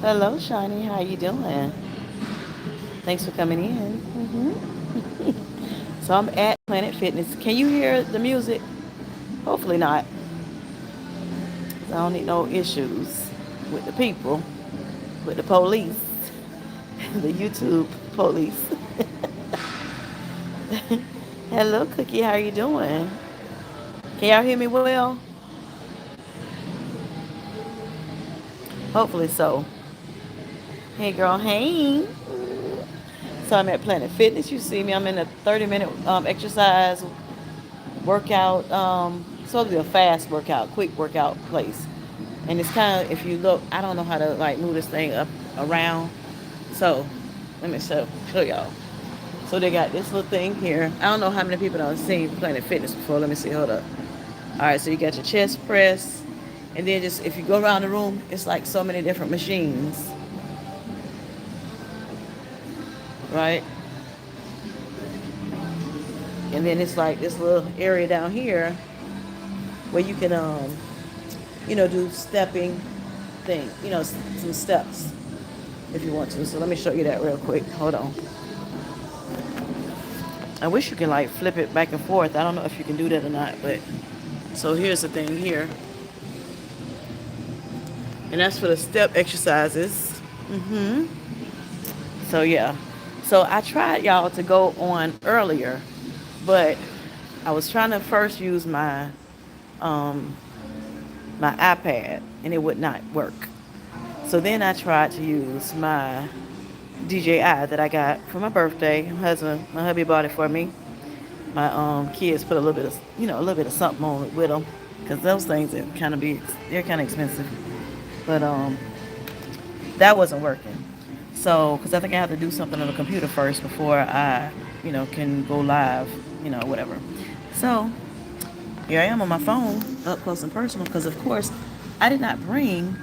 Hello, Shani. How you doing? Thanks for coming in. So I'm at Planet Fitness. Can you hear the music? Hopefully not. 'Cause I don't need no issues with the people, with the police, the YouTube police. Hello, Cookie. How you doing? Can y'all hear me well? Hopefully so. Hey, girl. Hey. So I'm at Planet Fitness. You see me. I'm in a 30-minute exercise workout. Supposed to be a fast workout, quick workout place. And it's kind of, if you look, I don't know how to like move this thing up around. So let me show y'all. So they got this little thing here. I don't know how many people have seen Planet Fitness before. Let me see. Hold up. All right. So you got your chest press, and then just if you go around the room, it's like so many different machines, right? And then it's like this little area down here where you can do stepping thing, some steps if you want to. So let me show you that real quick. Hold on. I wish you can like flip it back and forth. I don't know if you can do that or not, but so here's the thing here. And that's for the step exercises. So yeah. So I tried y'all to go on earlier, but I was trying to first use um my iPad and it would not work. So then I tried to use my DJI that I got for my birthday. My hubby bought it for me. My kids put a little bit of a little bit of something on it with them because those things they're kind of expensive. But that wasn't working. So because I think I have to do something on the computer first before I can go live, whatever. So here I am on my phone, up close and personal, because of course I did not bring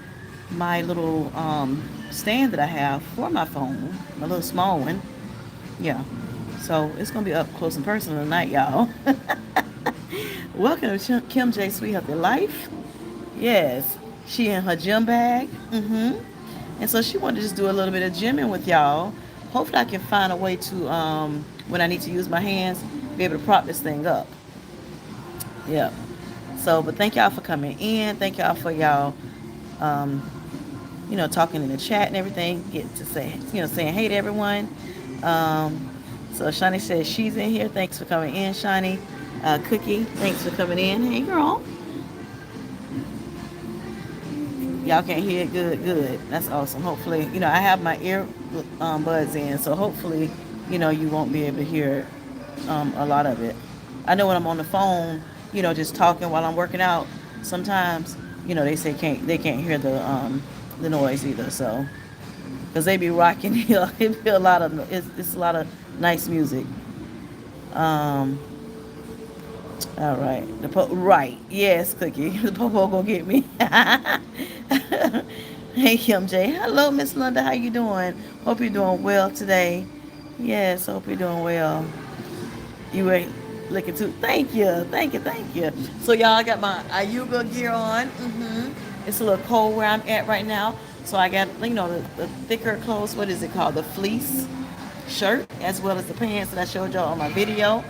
my little stand that I have for my phone, my little small one. Yeah. So it's gonna be up close and personal tonight, y'all. Welcome to KimJ Sweet Healthy Life. Yes, she in her gym bag. And so she wanted to just do a little bit of gymming with y'all. Hopefully, I can find a way to when I need to use my hands, be able to prop this thing up. Yeah. So, but thank y'all for coming in. Thank y'all for y'all, um, talking in the chat and everything. Get to say, saying hey to everyone. Um, so Shani says she's in here. Thanks for coming in, Shani. Cookie, thanks for coming in. Hey, girl. Y'all can't hear it good, good. That's awesome. Hopefully, I have my ear buds in, so hopefully, you won't be able to hear a lot of it. I know when I'm on the phone, just talking while I'm working out, sometimes, they say they can't hear the noise either. So, because they be rocking, it be a lot of it's a lot of nice music. Um, all right, right, yes, Cookie, the popo gonna get me. Hey, KimJ. Hello, Miss Linda. How you doing? Hope you're doing well today. Yes, hope you're doing well. You were looking too. Thank you, thank you, thank you. So y'all, I got my Ayuga gear on. It's a little cold where I'm at right now, so I got the thicker clothes. What is it called? The fleece shirt, as well as the pants that I showed y'all on my video.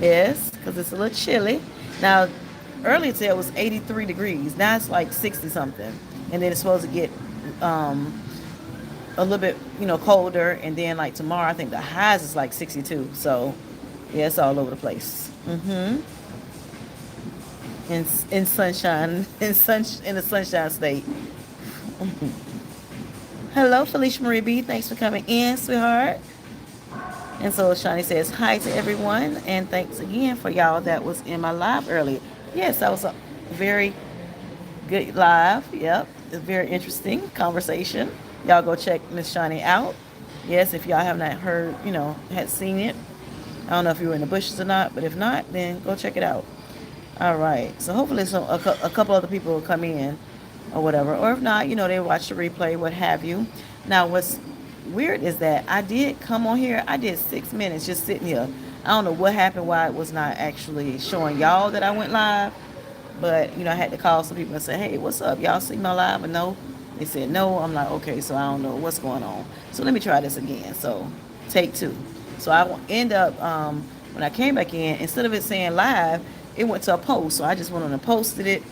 Yes, because it's a little chilly. Now, earlier today it was 83 degrees. Now it's like 60 something. And then it's supposed to get a little bit, colder. And then like tomorrow, I think the highs is like 62. So, yeah, it's all over the place. In sunshine, in the sunshine state. Hello, Felicia Marie B. Thanks for coming in, sweetheart. And so Shani says hi to everyone, and thanks again for y'all that was in my live earlier. Yes, that was a very good live. Yep, it's a very interesting conversation. Y'all go check Miss Shani out. Yes, if y'all have not heard, had seen it. I don't know if you were in the bushes or not, but if not, then go check it out. All right. So hopefully a couple other people will come in or whatever. Or if not, they watch the replay, what have you. Now, what's weird is that I did come on here. I did 6 minutes just sitting here. I don't know what happened, why it was not actually showing y'all that I went live. But, I had to call some people and say, hey, what's up? Y'all see my live? And no, They said no. I'm like, okay, so I don't know what's going on. So let me try this again. So take two. So I end up when I came back in, instead of it saying live, it went to a post. So I just went on and posted it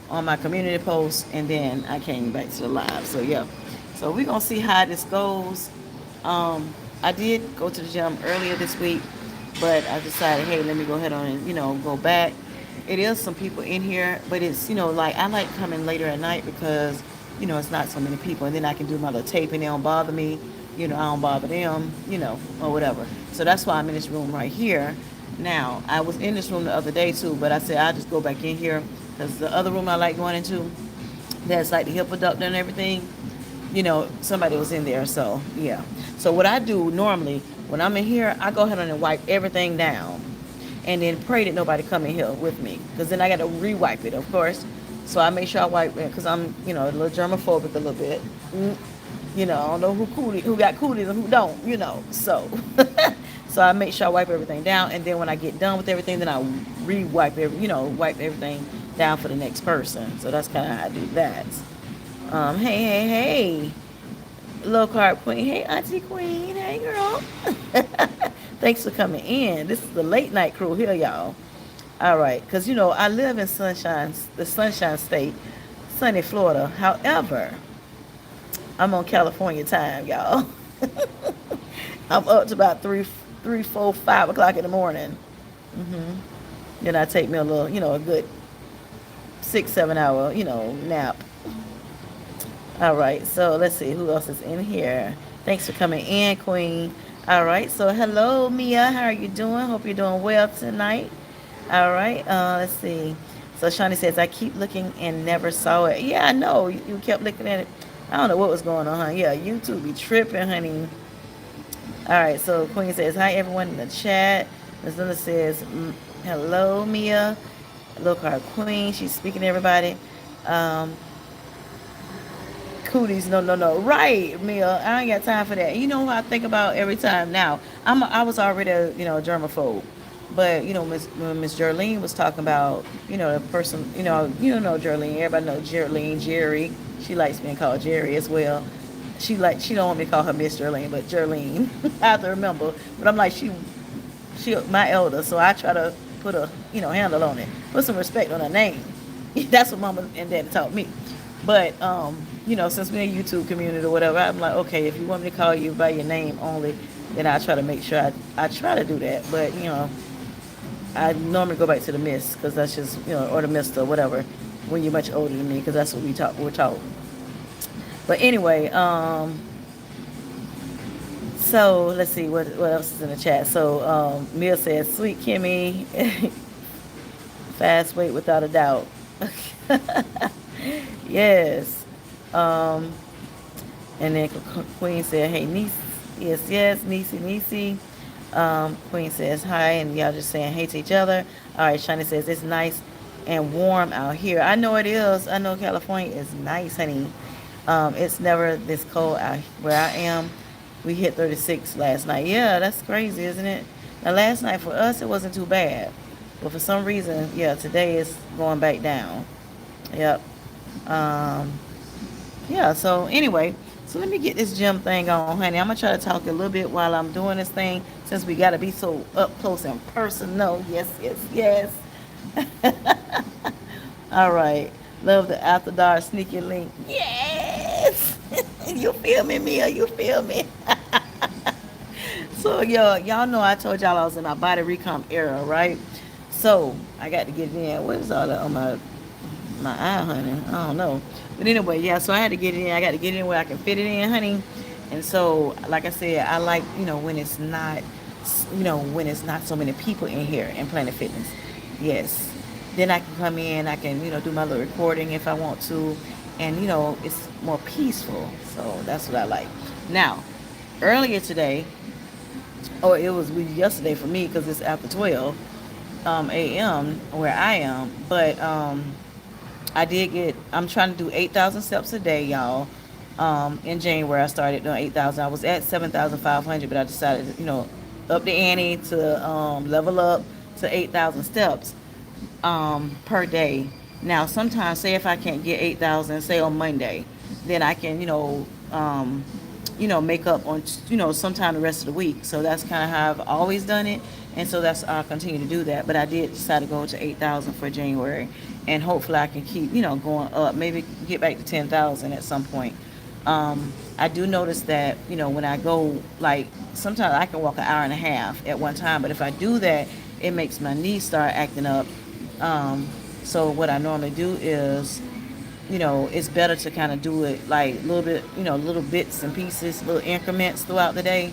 on my community post, and then I came back to the live. So yeah, so we're gonna see how this goes. I did go to the gym earlier this week, but I decided, hey, let me go ahead on and go back. It is some people in here, but it's like I like coming later at night because it's not so many people, and then I can do my little taping. They don't bother me, I don't bother them, or whatever. So that's why I'm in this room right here. Now I was in this room the other day too, but I said I'll just go back in here because the other room I like going into, that's like the hip abductor and everything. Somebody was in there. So yeah. So what I do normally when I'm in here, I go ahead and wipe everything down, and then pray that nobody come in here with me, because then I got to re-wipe it, of course. So I make sure I wipe it because I'm a little germophobic a little bit. I don't know who got cooties and who don't. So so I make sure I wipe everything down, and then when I get done with everything, then I re-wipe wipe everything down for the next person. So that's kind of how I do that. Hey, low carb queen. Hey, auntie queen. Hey, girl. Thanks for coming in. This is the late night crew here, y'all. All right, because I live in the Sunshine State, sunny Florida. However, I'm on California time, y'all. I'm up to about 3, 4, 5 o'clock in the morning. Then I take me a little, a good 6, 7 hour, nap. All right, so let's see who else is in here. Thanks for coming in, Queen. All right, so hello, Mia. How are you doing? Hope you're doing well tonight. All right, let's see. So Shawnee says, I keep looking and never saw it. Yeah, I know. You kept looking at it. I don't know what was going on, huh? Yeah, YouTube be tripping, honey. All right, so Queen says, hi, everyone in the chat. Miss Linda says, hello, Mia. Look, our Queen. She's speaking to everybody. Cooties, no. Right, Mia. I ain't got time for that. You know what I think about every time now? I was already a germaphobe, but when Miss Jerlene was talking about the person you know Jerlene. Everybody know Jerlene, Jerry. She likes being called Jerry as well. She don't want me to call her Miss Jerlene, but Jerlene. I have to remember. But I'm like she my elder, so I try to put a handle on it, put some respect on her name. That's what Mama and Daddy taught me. But since we're in YouTube community or whatever, I'm like, okay, if you want me to call you by your name only, then I try to make sure I try to do that. But I normally go back to the Miss, because that's just or the Mister or whatever when you're much older than me, because that's what we're taught. But anyway, so let's see what else is in the chat. So Mia says, sweet Kimmy, fast weight without a doubt. Yes. And then Queen said, hey, niece. Yes, Niecy. Queen says hi, and y'all just saying hey to each other. All right, Shani says, it's nice and warm out here. I know it is. I know California is nice, honey. It's never this cold out where I am. We hit 36 last night. Yeah, that's crazy, isn't it? Now, last night for us, it wasn't too bad. But for some reason, yeah, today is going back down. Yep. Yeah, so anyway, so let me get this gym thing on, honey. I'm going to try to talk a little bit while I'm doing this thing, since we got to be so up close and personal. Yes. All right. Love the After Dark sneaky link. Yes. You feel me, Mia? You feel me? So, y'all know I told y'all I was in my body recomp era, right? So, I got to get it in. What is all that on my eye, honey? I don't know. But anyway, yeah, so I had to get it in. I got to get it in where I can fit it in, honey. And so, like I said, I like, when it's not, when it's not so many people in here in Planet Fitness. Yes. Then I can come in, I can, do my little recording if I want to. And, it's more peaceful. So that's what I like. Now, earlier today, or it was yesterday for me because it's after 12 a.m. where I am. But I'm trying to do 8,000 steps a day, y'all. In January, I started doing 8,000. I was at 7,500, but I decided to, up the ante to level up to 8,000 steps per day. Now, sometimes, say if I can't get 8,000, say on Monday, then I can, make up on, sometime the rest of the week. So that's kind of how I've always done it. And so that's, I'll continue to do that. But I did decide to go to 8,000 for January. And hopefully I can keep, going up, maybe get back to 10,000 at some point. I do notice that, when I go, like, sometimes I can walk an hour and a half at one time. But if I do that, it makes my knees start acting up. So what I normally do is, it's better to kind of do it like a little bit, little bits and pieces, little increments throughout the day.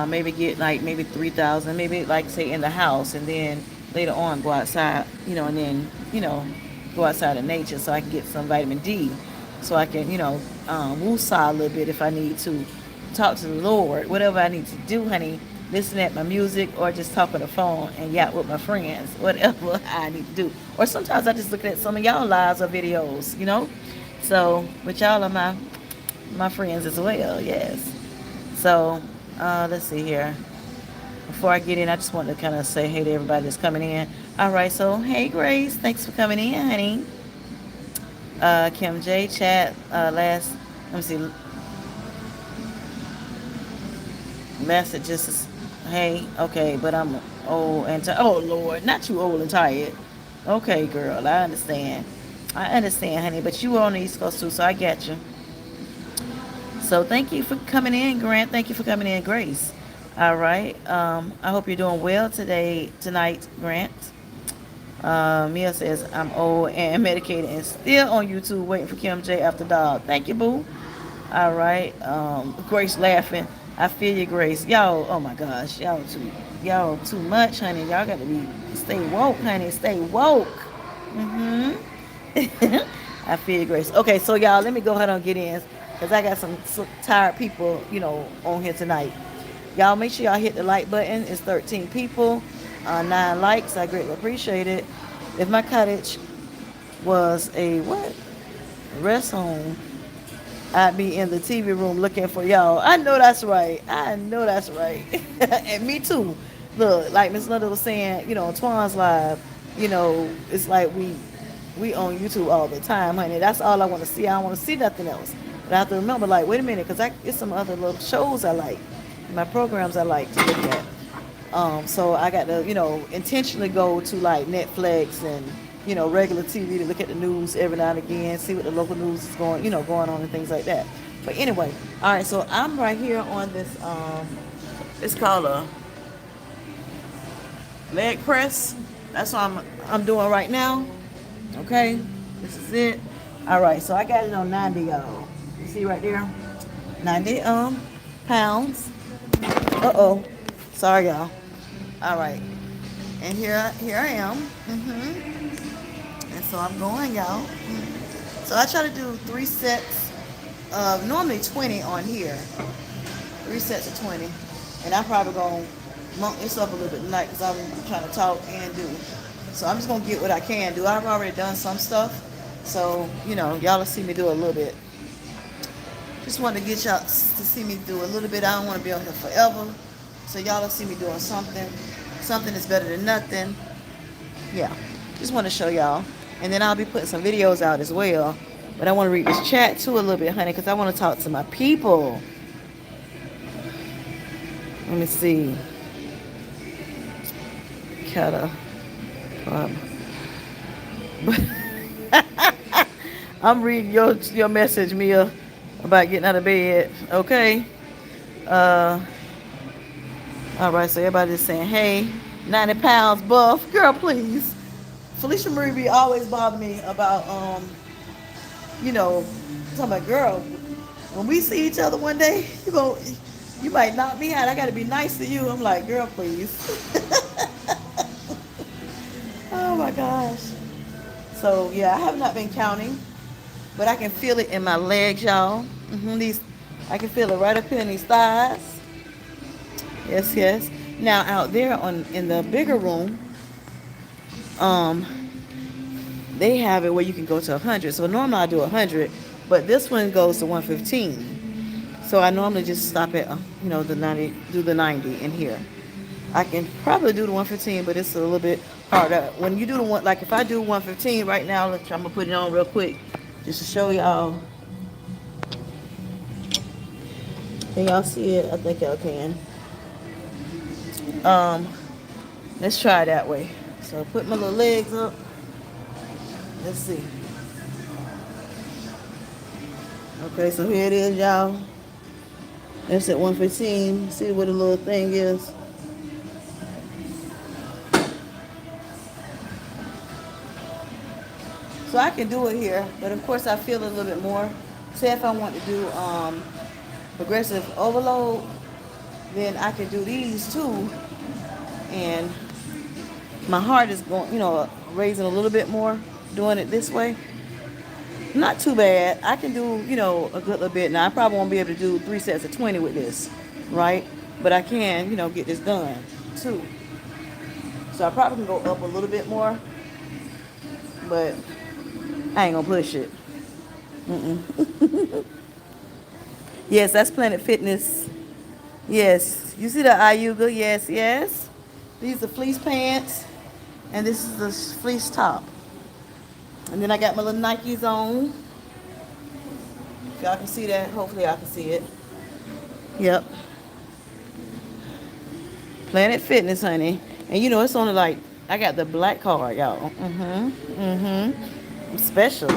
Maybe get like maybe 3,000, maybe like say in the house, and then later on go outside, and then, go outside in nature so I can get some vitamin D, so I can, woosah a little bit if I need to, talk to the Lord, whatever I need to do, honey. Listen at my music or just talk on the phone and yap with my friends, whatever I need to do. Or sometimes I just look at some of y'all lives or videos. So, but y'all are my friends as well, yes. So, let's see here. Before I get in, I just want to kind of say hey to everybody that's coming in. All right, so hey Grace, thanks for coming in, honey. KimJ chat let me see, messages. Hey, okay, but I'm old and tired. Oh Lord, not you old and tired. Okay, girl, I understand. I understand, honey, but you were on the East Coast too, so I get you. So thank you for coming in, Grant. Thank you for coming in, Grace. All right. I hope you're doing well tonight, Grant. Mia says I'm old and medicated and still on YouTube waiting for Kim J after dog. Thank you, boo. All right. Grace laughing. I feel you, Grace. Y'all, oh my gosh, y'all too much, honey. Y'all got to stay woke, honey. Stay woke. Mm-hmm. I feel you, Grace. Okay, so y'all, let me go ahead and get in because I got some tired people, on here tonight. Y'all make sure y'all hit the like button. It's 13 people, 9 likes. I greatly appreciate it. If my cottage was a what? Rest home, I'd be in the TV room looking for y'all. I know that's right. I know that's right. And me too. Look, like Miss Linda was saying, on Twan's Live, it's like we on YouTube all the time, honey. That's all I want to see. I don't want to see nothing else. But I have to remember, like, wait a minute, because it's some other little shows I like, my programs I like to look at. So I got to, intentionally go to like Netflix and, regular TV to look at the news every now and again, see what the local news is going on and things like that. But anyway, all right, so I'm right here on this, it's called a leg press. That's what I'm doing right now. Okay, this is it. All right, so I got it on 90, y'all. You see right there? 90 pounds. Uh-oh. Sorry, y'all. All right. And here I am. And so I'm going, y'all. So I try to do 3 sets of normally 20 on here. 3 sets of 20. And I'm probably going to monk this up a little bit tonight because I'm trying to talk and do. So I'm just going to get what I can do. I've already done some stuff. So, y'all will see me do a little bit. Just wanted to get y'all to see me do a little bit. I don't want to be on here forever. So y'all will see me doing something. Something is better than nothing. Yeah. Just want to show y'all. And then I'll be putting some videos out as well. But I want to read this chat too a little bit, honey, because I want to talk to my people. Let me see. Kinda. I'm reading your message, Mia, about getting out of bed. Okay. All right, so everybody's saying, hey, 90 pounds buff. Girl, please. Felicia Marie B always bother me about, talking about, girl, when we see each other one day, you might knock me out. I got to be nice to you. I'm like, girl, please. Oh, my gosh. So, yeah, I have not been counting, but I can feel it in my legs, y'all. I can feel it right up here in these thighs. Yes, yes. Now out there in the bigger room, they have it where you can go to 100. So normally I do 100, but this one goes to 115. So I normally just stop at the 90, do the 90 in here. I can probably do the 115, but it's a little bit harder. When you do the one, like if I do 115 right now, I'm gonna put it on real quick just to show y'all Can y'all see it? I think y'all can. Um, let's try that way. So put my little legs up. Let's see. Okay, so here it is, y'all. That's at 115. See what the little thing is. So I can do it here, but of course I feel a little bit more. Say if I want to do progressive overload, then I can do these too. And my heart is going, raising a little bit more doing it this way. Not too bad. I can do, a good little bit. Now, I probably won't be able to do 3 sets of 20 with this, right? But I can, get this done too. So I probably can go up a little bit more, but I ain't gonna push it. Yes, that's Planet Fitness. Yes, you see the Ayuga? Yes, yes. These are fleece pants, and this is the fleece top. And then I got my little Nikes on. If y'all can see that, hopefully y'all can see it. Yep. Planet Fitness, honey. And it's only like, I got the black card, y'all. I'm special.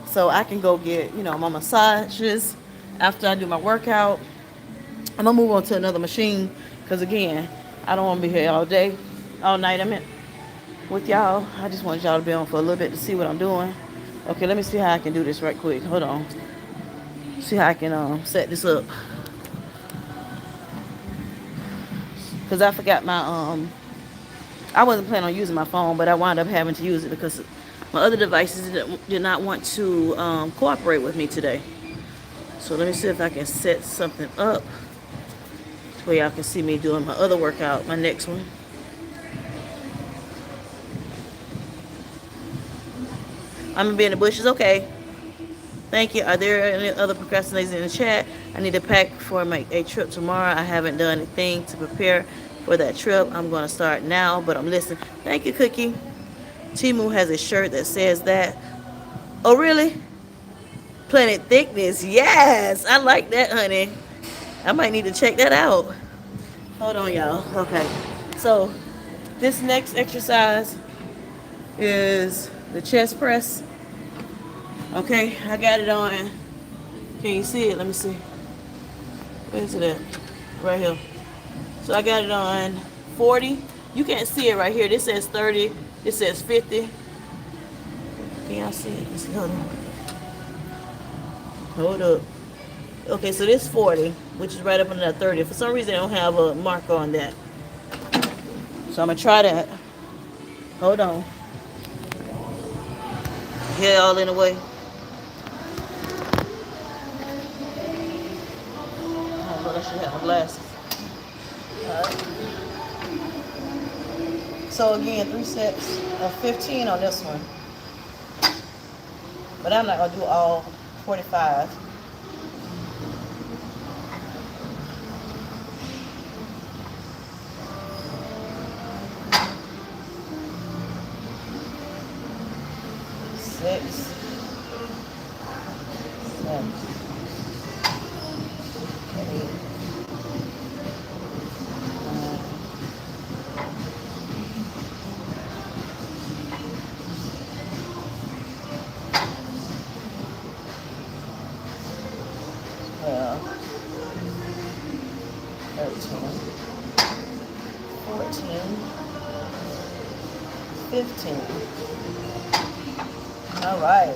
So I can go get, my massages after I do my workout. I'm going to move on to another machine. Because again, I don't want to be here all day, all night. I mean, with y'all. I just want y'all to be on for a little bit to see what I'm doing. Okay, let me see how I can do this right quick. Hold on. See how I can set this up. Because I forgot I wasn't planning on using my phone, but I wound up having to use it because my other devices did not want to cooperate with me today. So let me see if I can set something up where y'all can see me doing my other workout, my next one. I'm gonna be in the bushes, okay. Thank you. Are there any other procrastinators in the chat? I need to pack for a trip tomorrow. I haven't done anything to prepare for that trip. I'm going to start now, but I'm listening. Thank you, Cookie. Timu has a shirt that says that. Oh, really? Planet Thickness. Yes. I like that, honey. I might need to check that out. Hold on, y'all. Okay. So, this next exercise is the chest press. Okay, I got it on. Can you see it? Let me see. Where's it at? Right here. So I got it on 40. You can't see it right here. This says 30. This says 50. Can y'all see it? Let's see. Hold on. Hold up. Okay, so this 40, which is right up under that 30. For some reason, I don't have a marker on that. So I'm going to try that. Hold on. Get it all in the way. I should have my glasses. Alright. So again, 3 sets of 15 on this one. But I'm not going to do all 45. Six. 7. 8. 15. All right.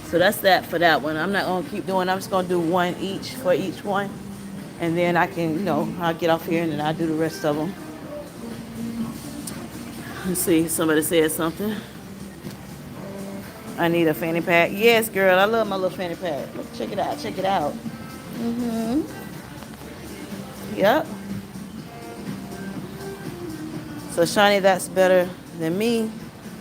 So that's that for that one. I'm not going to keep doing. I'm just going to do one each for each one. And then I can, I'll get off here and then I'll do the rest of them. Let's see. Somebody said something. I need a fanny pack. Yes, girl. I love my little fanny pack. Look, check it out. Check it out. Yep. So Shani, that's better than me.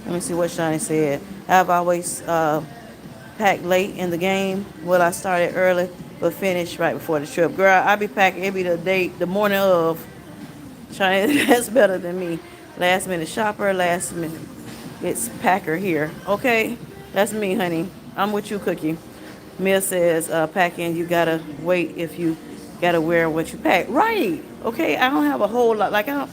Let me see what Shani said. I've always packed late in the game. Well, I started early, but finished right before the trip. Girl, I be packing. It be the morning of. Shani, that's better than me. Last minute shopper, last minute. It's packer here. Okay, that's me, honey. I'm with you, Cookie. Mia says, packing, you gotta wait if you gotta wear what you pack. Right. Okay. I don't have a whole lot. Like I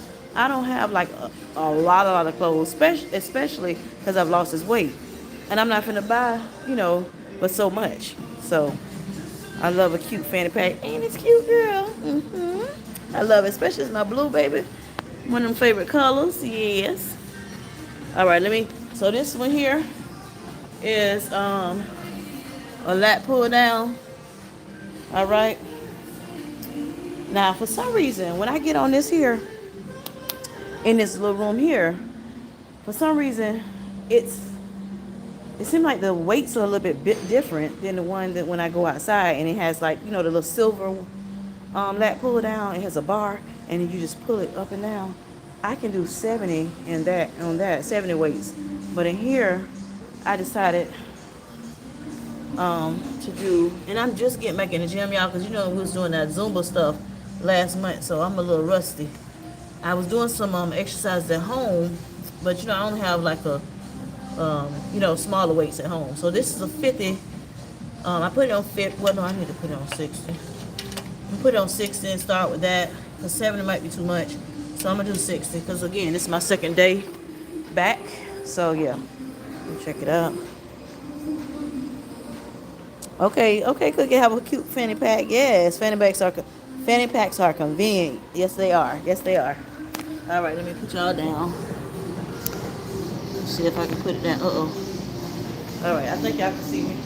don't have like a lot of clothes, especially because I've lost this weight, and I'm not gonna buy, but so much. So I love a cute fanny pack. Ain't it cute, girl? I love it, especially it's my blue, baby. One of them favorite colors. Yes. All right. So this one here is a lat pull down. All right. Now, for some reason, when I get on this here, in this little room here, for some reason, it seems like the weights are a little bit different than the one that when I go outside, and it has like, the little silver lat pull down. It has a bar, and then you just pull it up and down. I can do 70 in that, on that, 70 weights. But in here, I decided to do, and I'm just getting back in the gym, y'all, because we was doing that Zumba stuff last month, so I'm a little rusty. I was doing some exercises at home, but I only have like a smaller weights at home. So this is a 50. I put it on 50. Well, no, I need to put it on 60. I'm put it on 60 and start with that, because 70 might be too much. So I'm gonna do 60, because again, this is my second day back. So yeah, check it out. Okay, Cookie, have a cute fanny pack. Yes, fanny packs are convenient. Yes, they are. Yes, they are. All right, let me put y'all down. Let's see if I can put it down. All right, I think y'all can see me.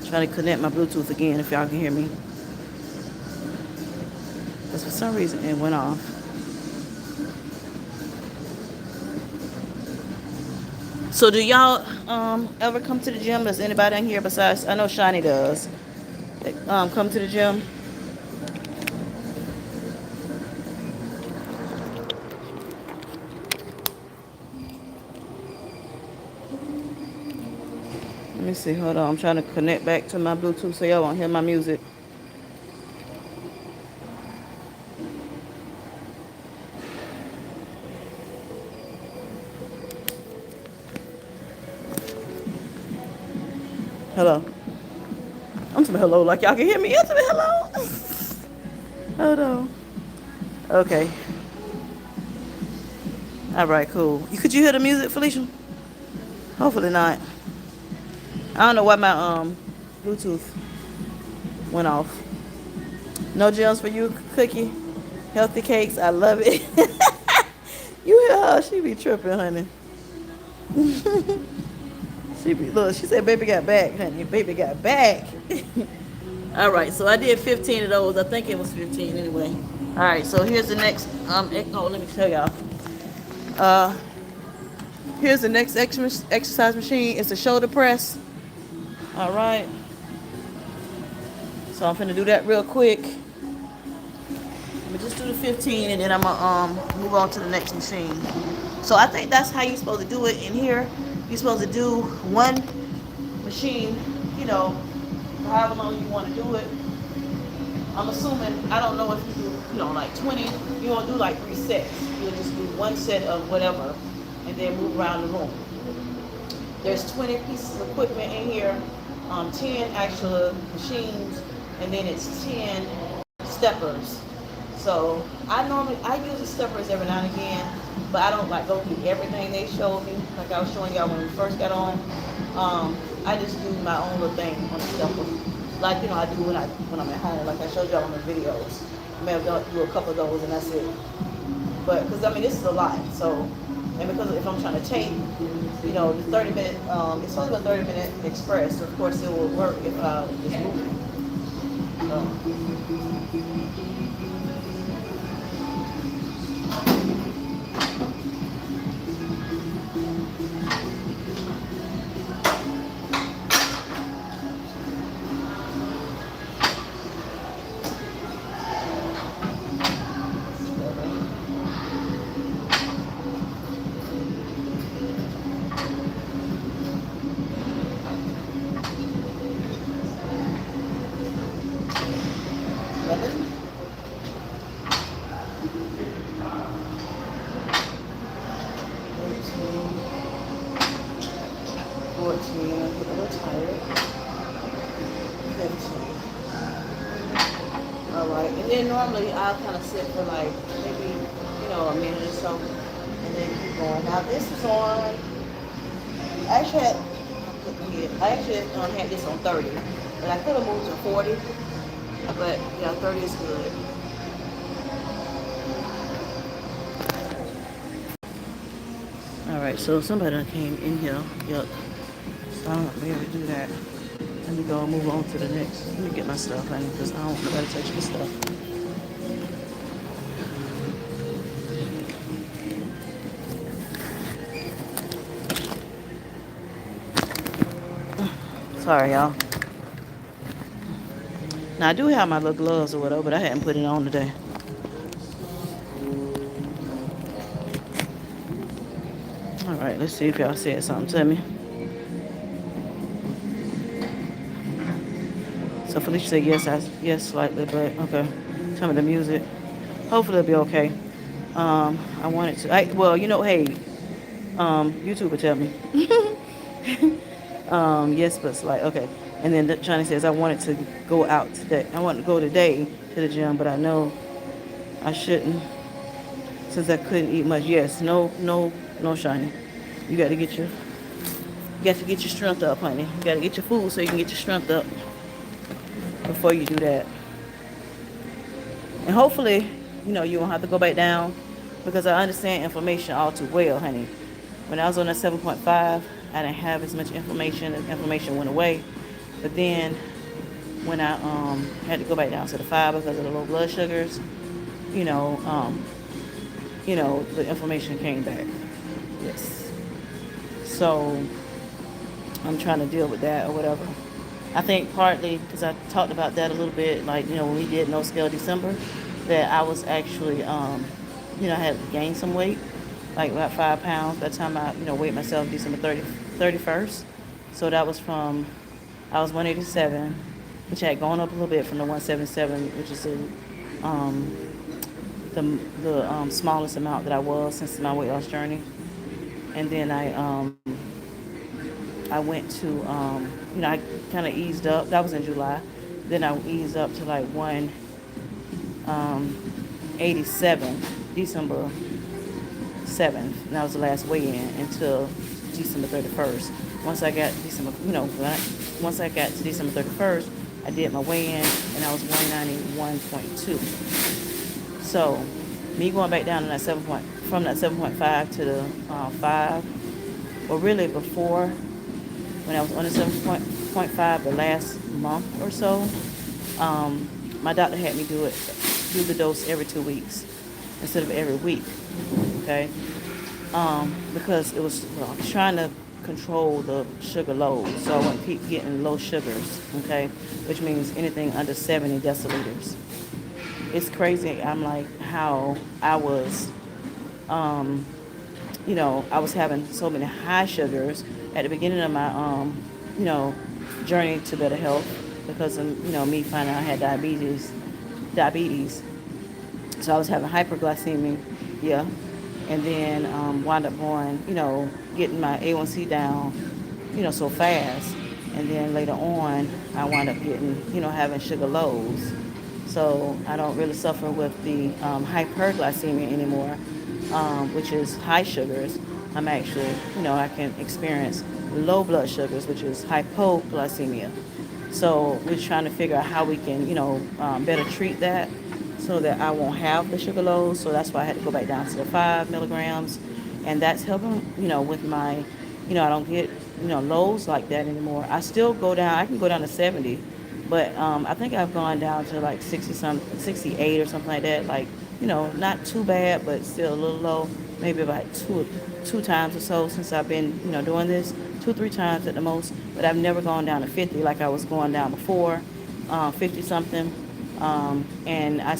Trying to connect my Bluetooth again, if y'all can hear me. Because for some reason it went off. So do y'all ever come to the gym? Does anybody in here besides, I know Shani does, come to the gym? Let me see, hold on. I'm trying to connect back to my Bluetooth so y'all won't hear my music. Hello. I'm saying hello like y'all can hear me. Answer me hello. Hold on. Okay. All right, cool. Could you hear the music, Felicia? Hopefully not. I don't know why my Bluetooth went off. No gems for you, Cookie. Healthy cakes, I love it. You hear her? She be tripping, honey. She said, "Baby got back, honey. Baby got back." All right, so I did 15 of those. I think it was 15 anyway. All right, so here's the next. Let me tell y'all. Here's the next exercise machine. It's a shoulder press. All right. So I'm finna do that real quick. Let me just do the 15, and then I'm gonna move on to the next machine. So I think that's how you're supposed to do it in here. you're supposed to do one machine, you know, however long you want to do it. I'm assuming, I don't know if you do, like 20, you won't do like 3 sets. You'll just do one set of whatever and then move around the room. There's 20 pieces of equipment in here, 10 actual machines, and then it's 10 steppers. So I use the steppers every now and again, but I don't like go through everything they showed me. Like I was showing y'all when we first got on. I just do my own little thing on the stepper, like I do when I'm at home. Like I showed y'all in the videos. I may have do a couple of those and that's it. But because this is a lot, so and because if I'm trying to tape, the 30-minute, it's supposed to be a 30-minute express. So of course, it will work if it's moving. So. And then normally I'll kind of sit for like maybe, a minute or so and then keep going. Now this is on, I actually had, had this on 30, but I could have moved to 40, but yeah, 30 is good. Alright, so somebody came in here, yup, so I'm not able to do that. Let me go and move on to the next. Let me get my stuff, honey, because I don't want nobody to touch my stuff. Sorry, y'all. Now, I do have my little gloves or whatever, but I hadn't put it on today. All right, let's see if y'all said something to me. So Felicia said yes, slightly, but okay. Tell me the music. Hopefully it'll be okay. I wanted to. Hey, YouTube will tell me. Yes, but it's like okay. And then Johnny says I wanted to go out today. I want to go today to the gym, but I know I shouldn't since I couldn't eat much. Yes, no, Shiny. You got to get your strength up, honey. You got to get your food so you can get your strength up before you do that. And hopefully, you won't have to go back down because I understand inflammation all too well, honey. When I was on that 7.5, I didn't have as much inflammation. The inflammation went away. But then when I had to go back down to the 5 because of the low blood sugars, the inflammation came back. Yes. So I'm trying to deal with that or whatever. I think partly because I talked about that a little bit, like, when we did No Scale December, that I was actually, I had gained some weight, like about 5 pounds by the time I, weighed myself December 31st. So that was from, I was 187, which had gone up a little bit from the 177, which is the smallest amount that I was since my weight loss journey. And then I went to, I kind of eased up. That was in July. Then I eased up to like 187, December 7th. And that was the last weigh-in until December 31st. Once I got to December 31st, I did my weigh-in and I was 191.2. So me going back down to that from that 7.5 to the 5, well, really before, when I was on the 7.5 the last month or so, my doctor had me do the dose every 2 weeks instead of every week, okay? Because I was trying to control the sugar load, so I wouldn't keep getting low sugars, okay? Which means anything under 70 deciliters. It's crazy. I'm like how I was I was having so many high sugars at the beginning of my, you know, journey to better health because of, me finding out I had diabetes. So I was having hyperglycemia, yeah, and then wound up going, getting my A1C down, so fast. And then later on, I wound up getting, having sugar lows. So I don't really suffer with the hyperglycemia anymore, which is high sugars. I'm actually, I can experience low blood sugars, which is hypoglycemia. So we're trying to figure out how we can, better treat that so that I won't have the sugar lows. So that's why I had to go back down to the 5 milligrams. And that's helping, with my, I don't get, lows like that anymore. I still go down, I can go down to 70, but I think I've gone down to like 68 or something like that. Like, not too bad, but still a little low. Maybe about two times or so since I've been, doing this, 2, 3 times at the most. But I've never gone down to 50 like I was going down before, 50 something. And I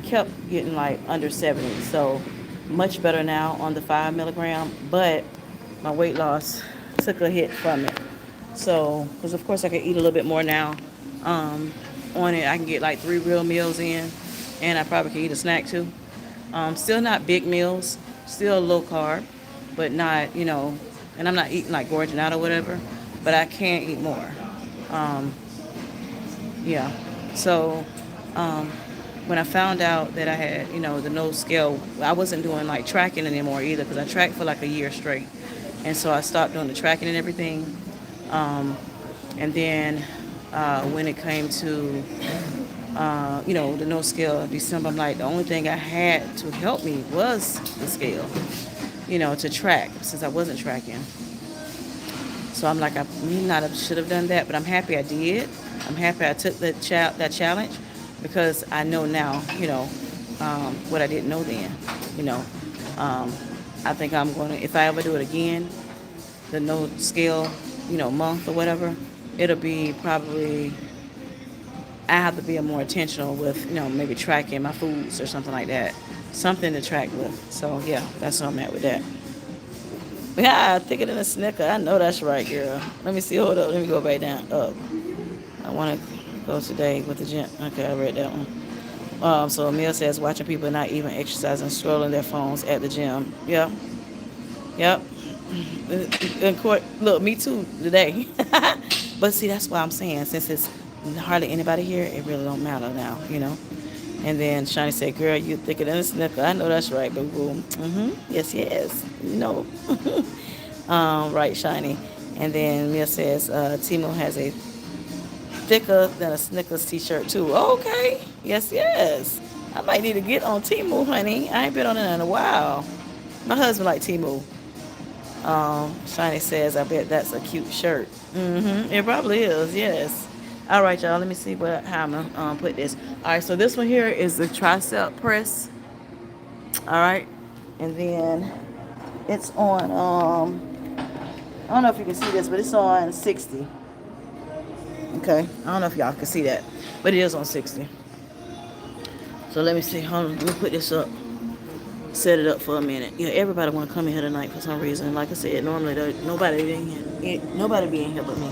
kept getting like under 70. So much better now on the 5 milligram, but my weight loss took a hit from it. So, because of course I can eat a little bit more now. On it, I can get like 3 real meals in, and I probably can eat a snack too. Still not big meals, still low carb, but not, and I'm not eating like gorging out or whatever, but I can eat more. Um, yeah. So, um, when I found out that I had, the no scale, I wasn't doing like tracking anymore either because I tracked for like a year straight. And so I stopped doing the tracking and everything. Um, and then when it came to, the no scale in December, I'm like, the only thing I had to help me was the scale, to track since I wasn't tracking. So I'm like, I may not have should have done that, but I'm happy I did. I'm happy I took that challenge because I know now, what I didn't know then. You know, um, I think I'm going to, if I ever do it again, the no scale, month or whatever, it'll be probably, I have to be more intentional with, maybe tracking my foods or something like that. Something to track with. So yeah, that's where I'm at with that. Yeah, thicker than a snicker. I know that's right, girl. Let me see. Hold up. Let me go back down. Up. I want to go today with the gym. Okay, I read that one. So Emil says watching people not even exercising, scrolling their phones at the gym. Yep. Yep. In court, look, me too today. But see, that's why I'm saying since it's hardly anybody here, it really don't matter now. And then Shani said, "Girl, you thicker than a snicker." I know that's right, boo boo. Yes, yes. Right, Shiny. And then Mia says, Timo has a thicker than a Snickers t-shirt too. Okay. Yes, yes. I might need to get on Timo, honey. I ain't been on it in a while. My husband like Timo. Shiny says, I bet that's a cute shirt. It probably is, yes. All right, y'all. Let me see how I'm going to put this. All right, so this one here is the tricep press. All right. And then it's on, I don't know if you can see this, but it's on 60. Okay. I don't know if y'all can see that, but it is on 60. So let me see. Hold on. Let me put this up. Set it up for a minute. Everybody want to come in here tonight for some reason. Like I said, normally nobody be in here. Nobody be in here but me.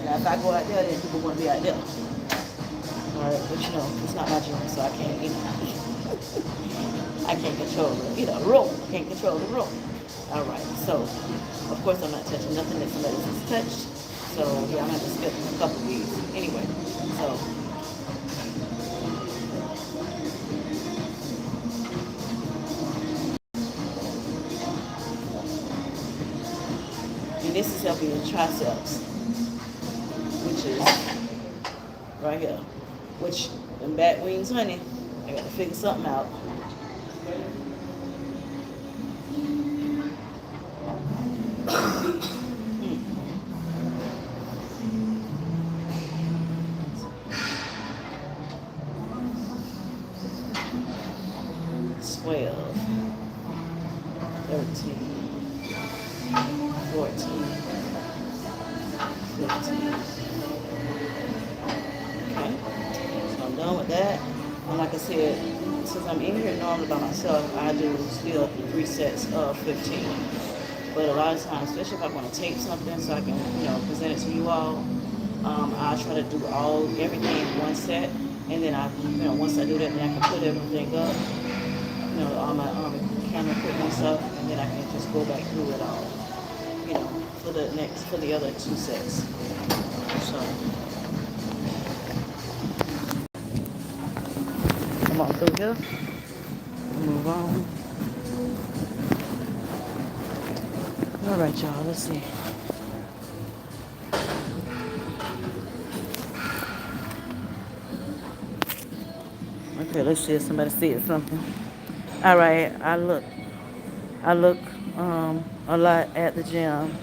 Now, if I go out there, then people want to be out there. All right, but it's not my gym, so I can't, I can't control the room. I can't control the room. All right, so of course I'm not touching nothing that somebody has touched. So yeah, I'm gonna have to skip a couple of these anyway. So. And this is helping your triceps, which is right here. Which, them back wings, honey, I got to figure something out. Twelve, 13, 14, 15. Okay, so I'm done with that. And like I said, since I'm in here normally by myself, I do still 3 sets of 15. But a lot of times, especially if I want to tape something so I can, present it to you all, I try to do everything in 1 set, and then once I do that, then I can put everything up, all my camera equipment and stuff, and then I can just go back through it all, for the other 2 sets. So, come on through here, move on. All right, y'all, let's see. Okay, let's see if somebody said something. All right, I look a lot at the gym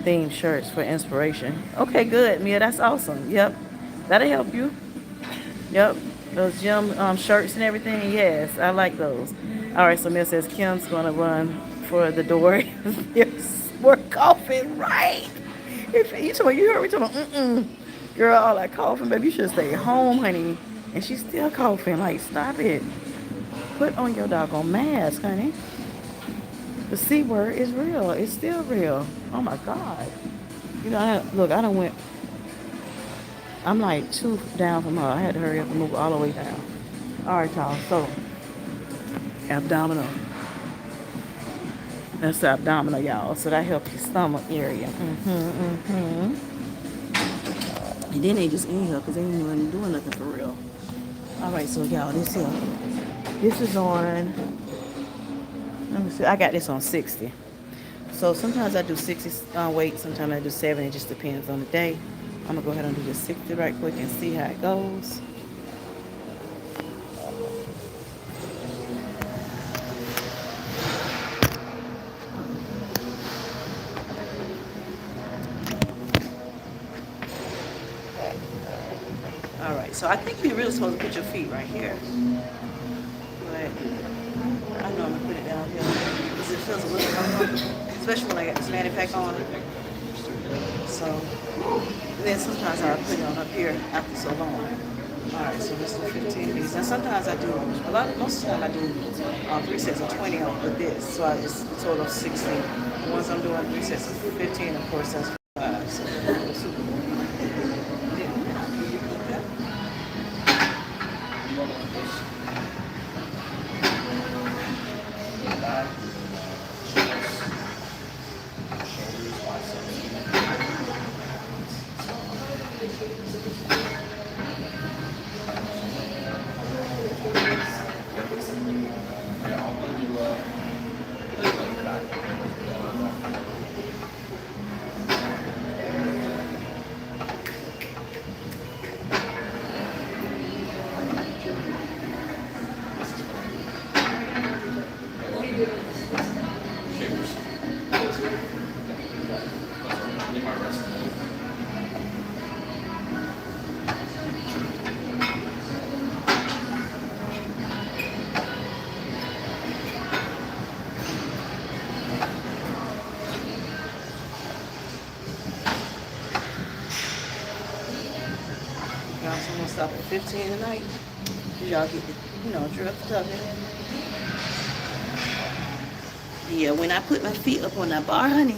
themed shirts for inspiration. Okay, good, Mia, that's awesome. Yep, that'll help you. Yep, those gym shirts and everything. Yes, I like those. All right, so Mia says Kim's gonna run for the door. There's more coughing, right? If you heard me talking about, girl, all that coughing, baby, you should stay home, honey. And she's still coughing. Like, stop it. Put on your doggone mask, honey. The C word is real. It's still real. Oh my God. Look, I don't went. I'm like 2 down from her. I had to hurry up and move all the way down. All right, y'all. So, abdominal. That's the abdominal, y'all. So that helps your stomach area. And then they just inhale because they ain't even doing nothing for real. All right, so y'all, this is on. Let me see. I got this on 60. So sometimes I do 60 weight. Sometimes I do 70. It just depends on the day. I'm gonna go ahead and do this 60 right quick and see how it goes. All right, so I think you're really supposed to put your feet right here. But I know I'm gonna put it down here because it feels a little uncomfortable, especially when I got this fanny pack on. So then sometimes I put it on up here after so long. All right, so let's do 15 of these. And sometimes I do most of the time I do 3 sets of 20 with this. So it's a total of 60. And once I'm doing 3 sets of 15, of course that's 5. So it's super cool. Y'all, so I'm gonna stop at 15 tonight. Y'all get the, drift of it. Yeah, when I put my feet up on that bar, honey.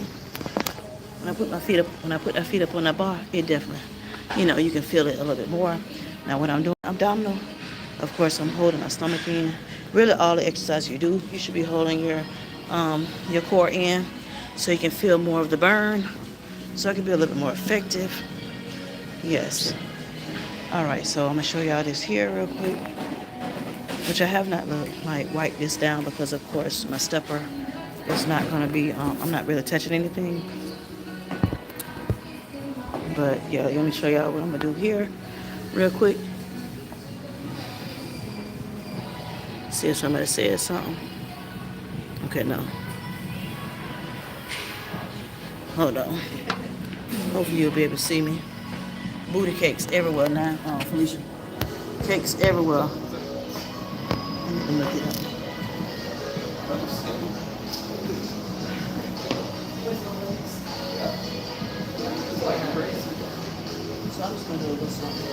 When I put my feet up on that bar, it definitely, you can feel it a little bit more. Now when I'm doing abdominal, of course I'm holding my stomach in. Really all the exercise you do, you should be holding your core in so you can feel more of the burn. So it can be a little bit more effective. Yes. All right, so I'm gonna show y'all this here real quick, which I have not wiped this down because of course my stepper is not gonna be, I'm not really touching anything. But yeah, let me show y'all what I'm gonna do here real quick. See if somebody says something. Okay, no. Hold on. Hopefully you'll be able to see me. Booty cakes everywhere now. Oh, Felicia. Cakes everywhere. I need to look it up. So I'm just going to do a little something.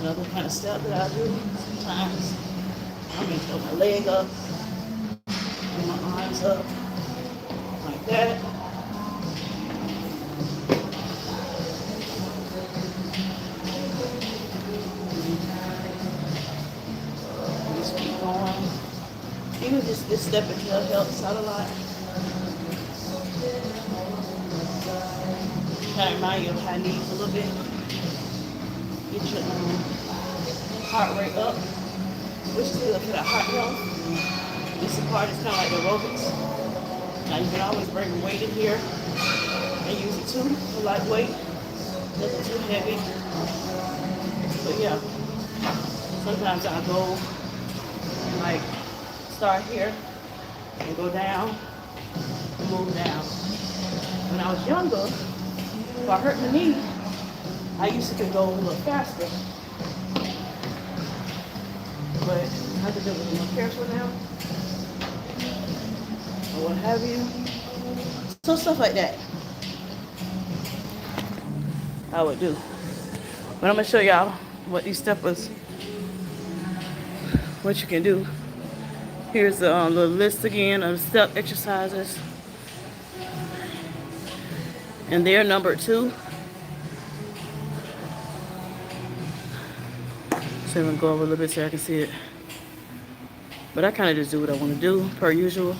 another kind of step that I do. Sometimes I'm gonna throw my leg up and my arms up like that. Just keep going. Even just this step and tail helps out a lot. Kind of remind you of high knees a little bit. Get your heart rate up, which is good for the heart health. This part is kind of like aerobics. Now you can always bring a weight in here and use it too for lightweight. Nothing too heavy. But yeah, sometimes I'll go like start here and go down and move down. When I was younger, if I hurt my knee, I used to go a little faster. But I have to do it more careful now. Or what have you. So stuff like that I would do. But I'm gonna show y'all what these steppers, what you can do. Here's the little list again of step exercises. And they're numbered too. So I'm gonna go over a little bit so I can see it. But I kind of just do what I want to do, per usual.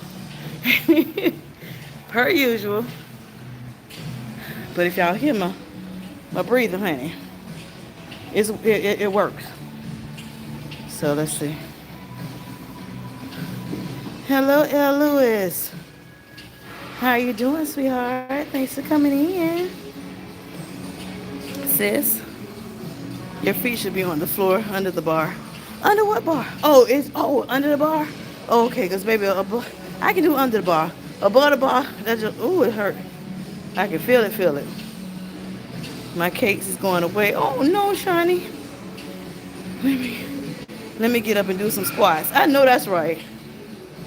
Per usual. But if y'all hear my breathing, honey, it works. So let's see. Hello, L. Lewis. How you doing, sweetheart? Thanks for coming in. Sis, your feet should be on the floor under the bar. Under what bar? Oh, under the bar? Oh, okay, because maybe I can do under the bar. Above the bar, that just, ooh, it hurt. I can feel it. My cakes is going away. Oh, no, Shiny. Let me get up and do some squats. I know that's right.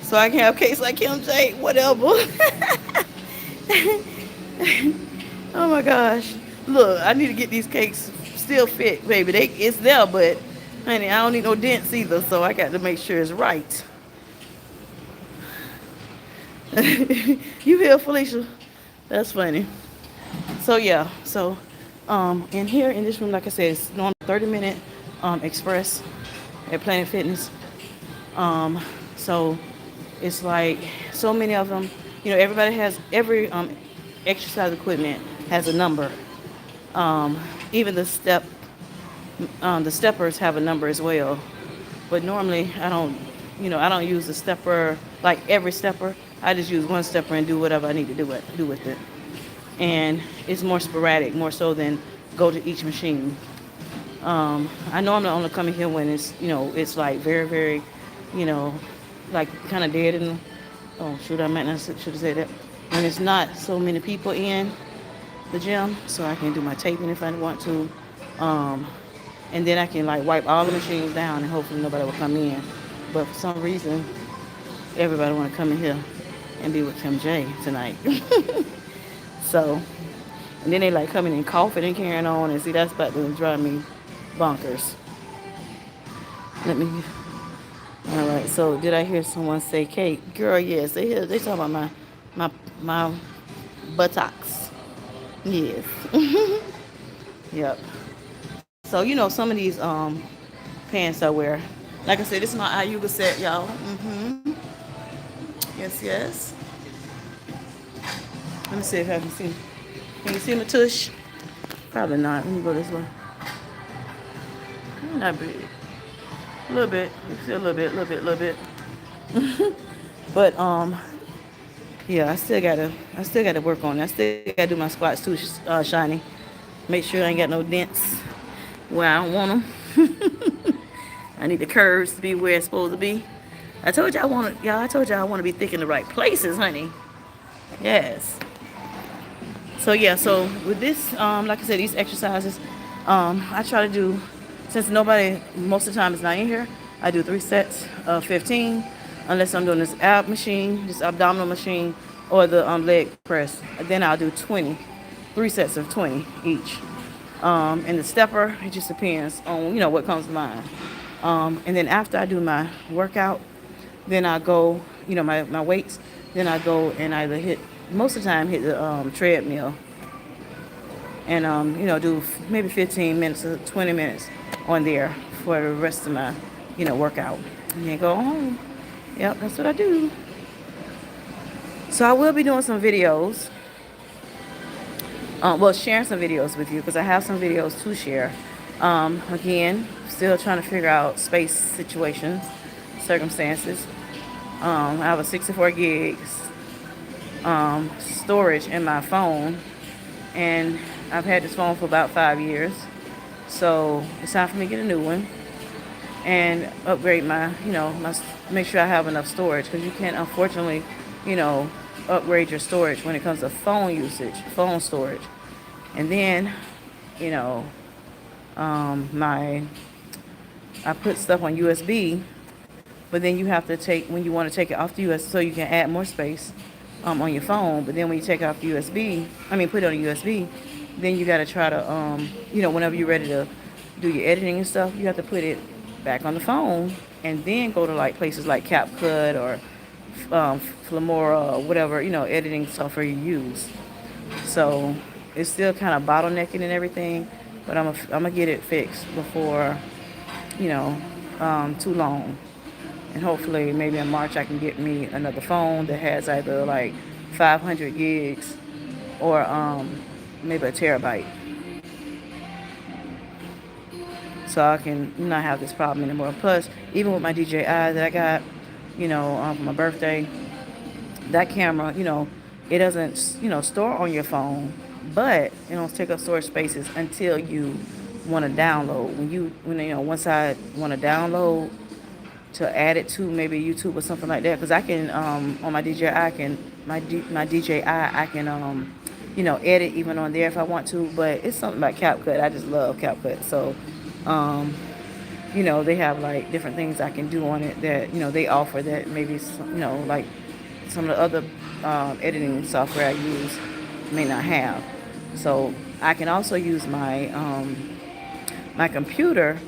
So I can have cakes like KimJ, whatever. Oh, my gosh. Look, I need to get these cakes still fit, baby. It's there, but, honey, I don't need no dents either, so I got to make sure it's right. You hear, Felicia? That's funny. So, yeah. So, in here, in this room, like I said, it's normal 30-minute express at Planet Fitness. So, it's like so many of them. You know, every exercise equipment has a number. Even the steppers have a number as well. But normally, I don't use the stepper like every stepper. I just use one stepper and do whatever I need to do with it. And it's more sporadic, more so than go to each machine. I normally only come in here when it's like very, very, like kind of dead in. Oh shoot, I might not should have said that. When it's not so many people in the gym, so I can do my taping if I want to. And then I can like wipe all the machines down and hopefully nobody will come in. But for some reason, everybody want to come in here and be with KimJ tonight. So, and then they like coming and coughing and carrying on, and see, that's about to drive me bonkers. All right, so did I hear someone say cake? Girl, yes, they talking about my buttocks. Yes. Yep. So, some of these pants I wear. Like I said, this is my Ayuga set, y'all. Yes. Let me see if I can see. Can you see my tush? Probably not. Let me go this way. Not big. A little bit. You see a little bit. But yeah, I still gotta work on it. I still gotta do my squats too, Shiny. Make sure I ain't got no dents where I don't want them. I need the curves to be where it's supposed to be. I told you I want to be thick in the right places, honey. Yes. So yeah, so with this, like I said, these exercises, I try to do, since nobody most of the time is not in here, I do 3 sets of 15, unless I'm doing this abdominal machine, or the leg press. Then I'll do 20, 3 sets of 20 each. And the stepper, it just depends on, what comes to mind. And then after I do my workout, then I go, my weights, then I go and either most of the time hit the treadmill and, do maybe 15 minutes or 20 minutes on there for the rest of my, workout. And then go home. Yep, that's what I do. So I will be doing some videos. Well, sharing some videos with you because I have some videos to share. Again, still trying to figure out space situations, circumstances. I have a 64 gigs storage in my phone, and I've had this phone for about 5 years. So it's time for me to get a new one and upgrade make sure I have enough storage because you can't, unfortunately, you know, upgrade your storage when it comes to phone usage, phone storage. And then, you know, my I put stuff on USB, but then you have to take when you want to take it off the USB so you can add more space on your phone. But then when you take it off the USB, put it on a USB, then you got to try to whenever you're ready to do your editing and stuff, you have to put it back on the phone and then go to like places like CapCut or Filmora or whatever editing software you use. So it's still kind of bottlenecking and everything, but I'm gonna get it fixed before too long. And hopefully maybe in March I can get me another phone that has either like 500 gigs or maybe a terabyte, so I can not have this problem anymore. Plus, even with my DJI that I got, for my birthday, that camera, it doesn't, store on your phone, but it don't take up storage spaces until you want to download. Once I want to download to add it to maybe YouTube or something like that, because I can on my DJI my DJI I can edit even on there if I want to. But it's something about CapCut. I just love CapCut. So they have like different things I can do on it that they offer that maybe like some of the other editing software I use may not have. So I can also use my computer,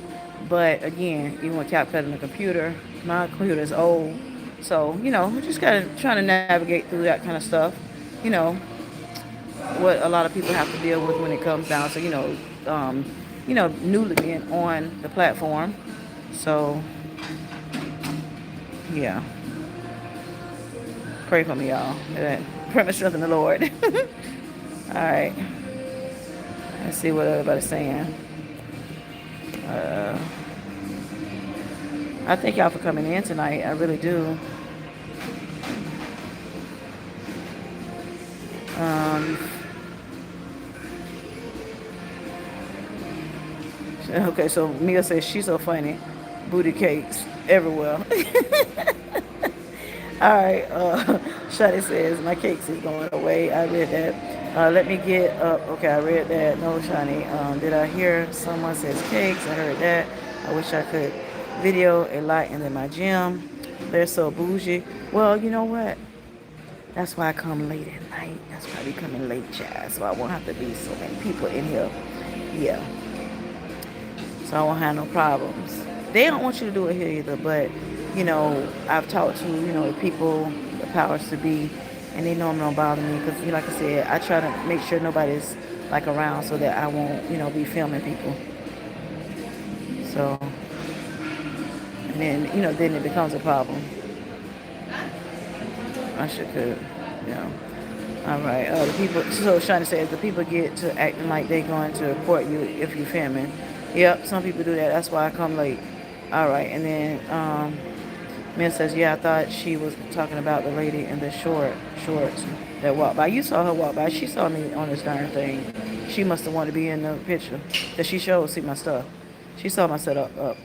but again, even with CapCut on the computer, my computer is old. So we just gotta trying to navigate through that kind of stuff. You know what a lot of people have to deal with when it comes down to newly being on the platform. So yeah, pray for me, y'all. Pray myself in the Lord. All right, let's see what everybody's saying. I thank y'all for coming in tonight. I really do. Okay, so Mia says she's so funny. Booty cakes everywhere. All right. Shadi says my cakes is going away. I read that. Let me get up. Okay, I read that. No, Shani. Did I hear someone says cakes? I heard that. I wish I could video a lot in my gym. They're so bougie. Well, you know what? That's why I come late at night. That's why I be coming late, child. So I won't have to be so many people in here. Yeah. So I won't have no problems. They don't want you to do it here either, but I've talked to the people, the powers to be, and they normally don't bother me because, like I said, I try to make sure nobody's like around so that I won't be filming people. So, and then it becomes a problem. I should could, All right. The people. So Shani says the people get to acting like they're going to report you if you're filming. Yep, some people do that. That's why I come late. All right, and then Min says, yeah, I thought she was talking about the lady in the shorts that walked by. You saw her walk by. She saw me on this darn thing. She must have wanted to be in the picture that she showed. See my stuff. She saw my setup up.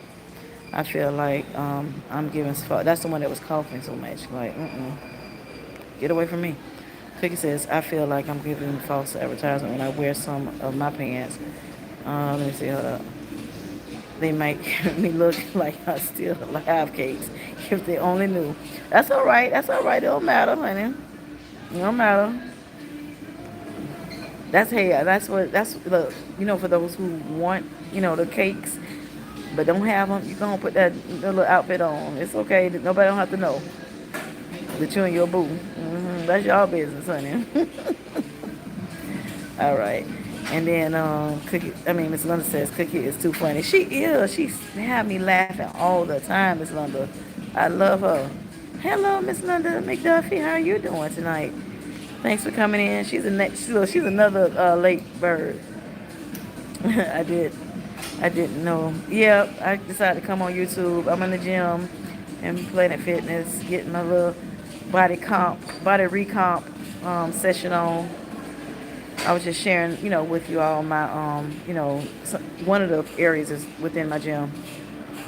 I feel like I'm giving. That's the one that was coughing so much. Like, get away from me. Cookie says, I feel like I'm giving false advertisement when I wear some of my pants. Let me see. Hold up. They make me look like I still have cakes. If they only knew. That's all right. That's all right. It don't matter, honey. It don't matter. That's hey, that's the for those who want the cakes but don't have them. You gonna put that little outfit on. It's okay. Nobody don't have to know that you and your boo. That's y'all business, honey. All right. And then Cookie, I mean Miss Linda says Cookie is too funny. She is. She have me laughing all the time, Miss Linda. I love her. Hello, Miss Linda McDuffie. How are you doing tonight? Thanks for coming in. She's another late bird. I did. I didn't know. Yeah, I decided to come on YouTube. I'm in the gym and Planet Fitness, getting my little body recomp session on. I was just sharing, with you all my, one of the areas is within my gym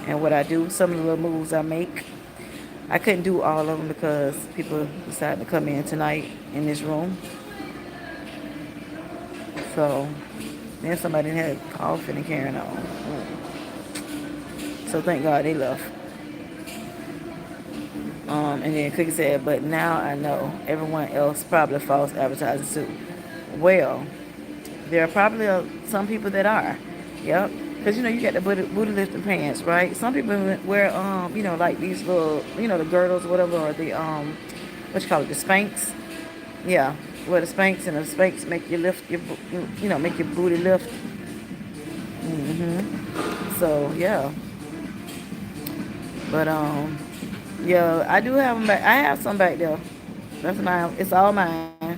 and what I do, some of the little moves I make. I couldn't do all of them because people decided to come in tonight in this room. So then somebody had coughing and carrying on. So thank God they left. And then Cookie said, but now I know everyone else probably false advertising too. Well, there are probably some people that are. Yep. Because, you got the booty lifting pants, right? Some people wear, like these little, the girdles or whatever, or the, what you call it, the Spanx. Yeah. Wear the Spanx, and the Spanx make you lift make your booty lift. So, yeah. But, yeah, I do have them back. I have some back there. That's mine. It's all mine.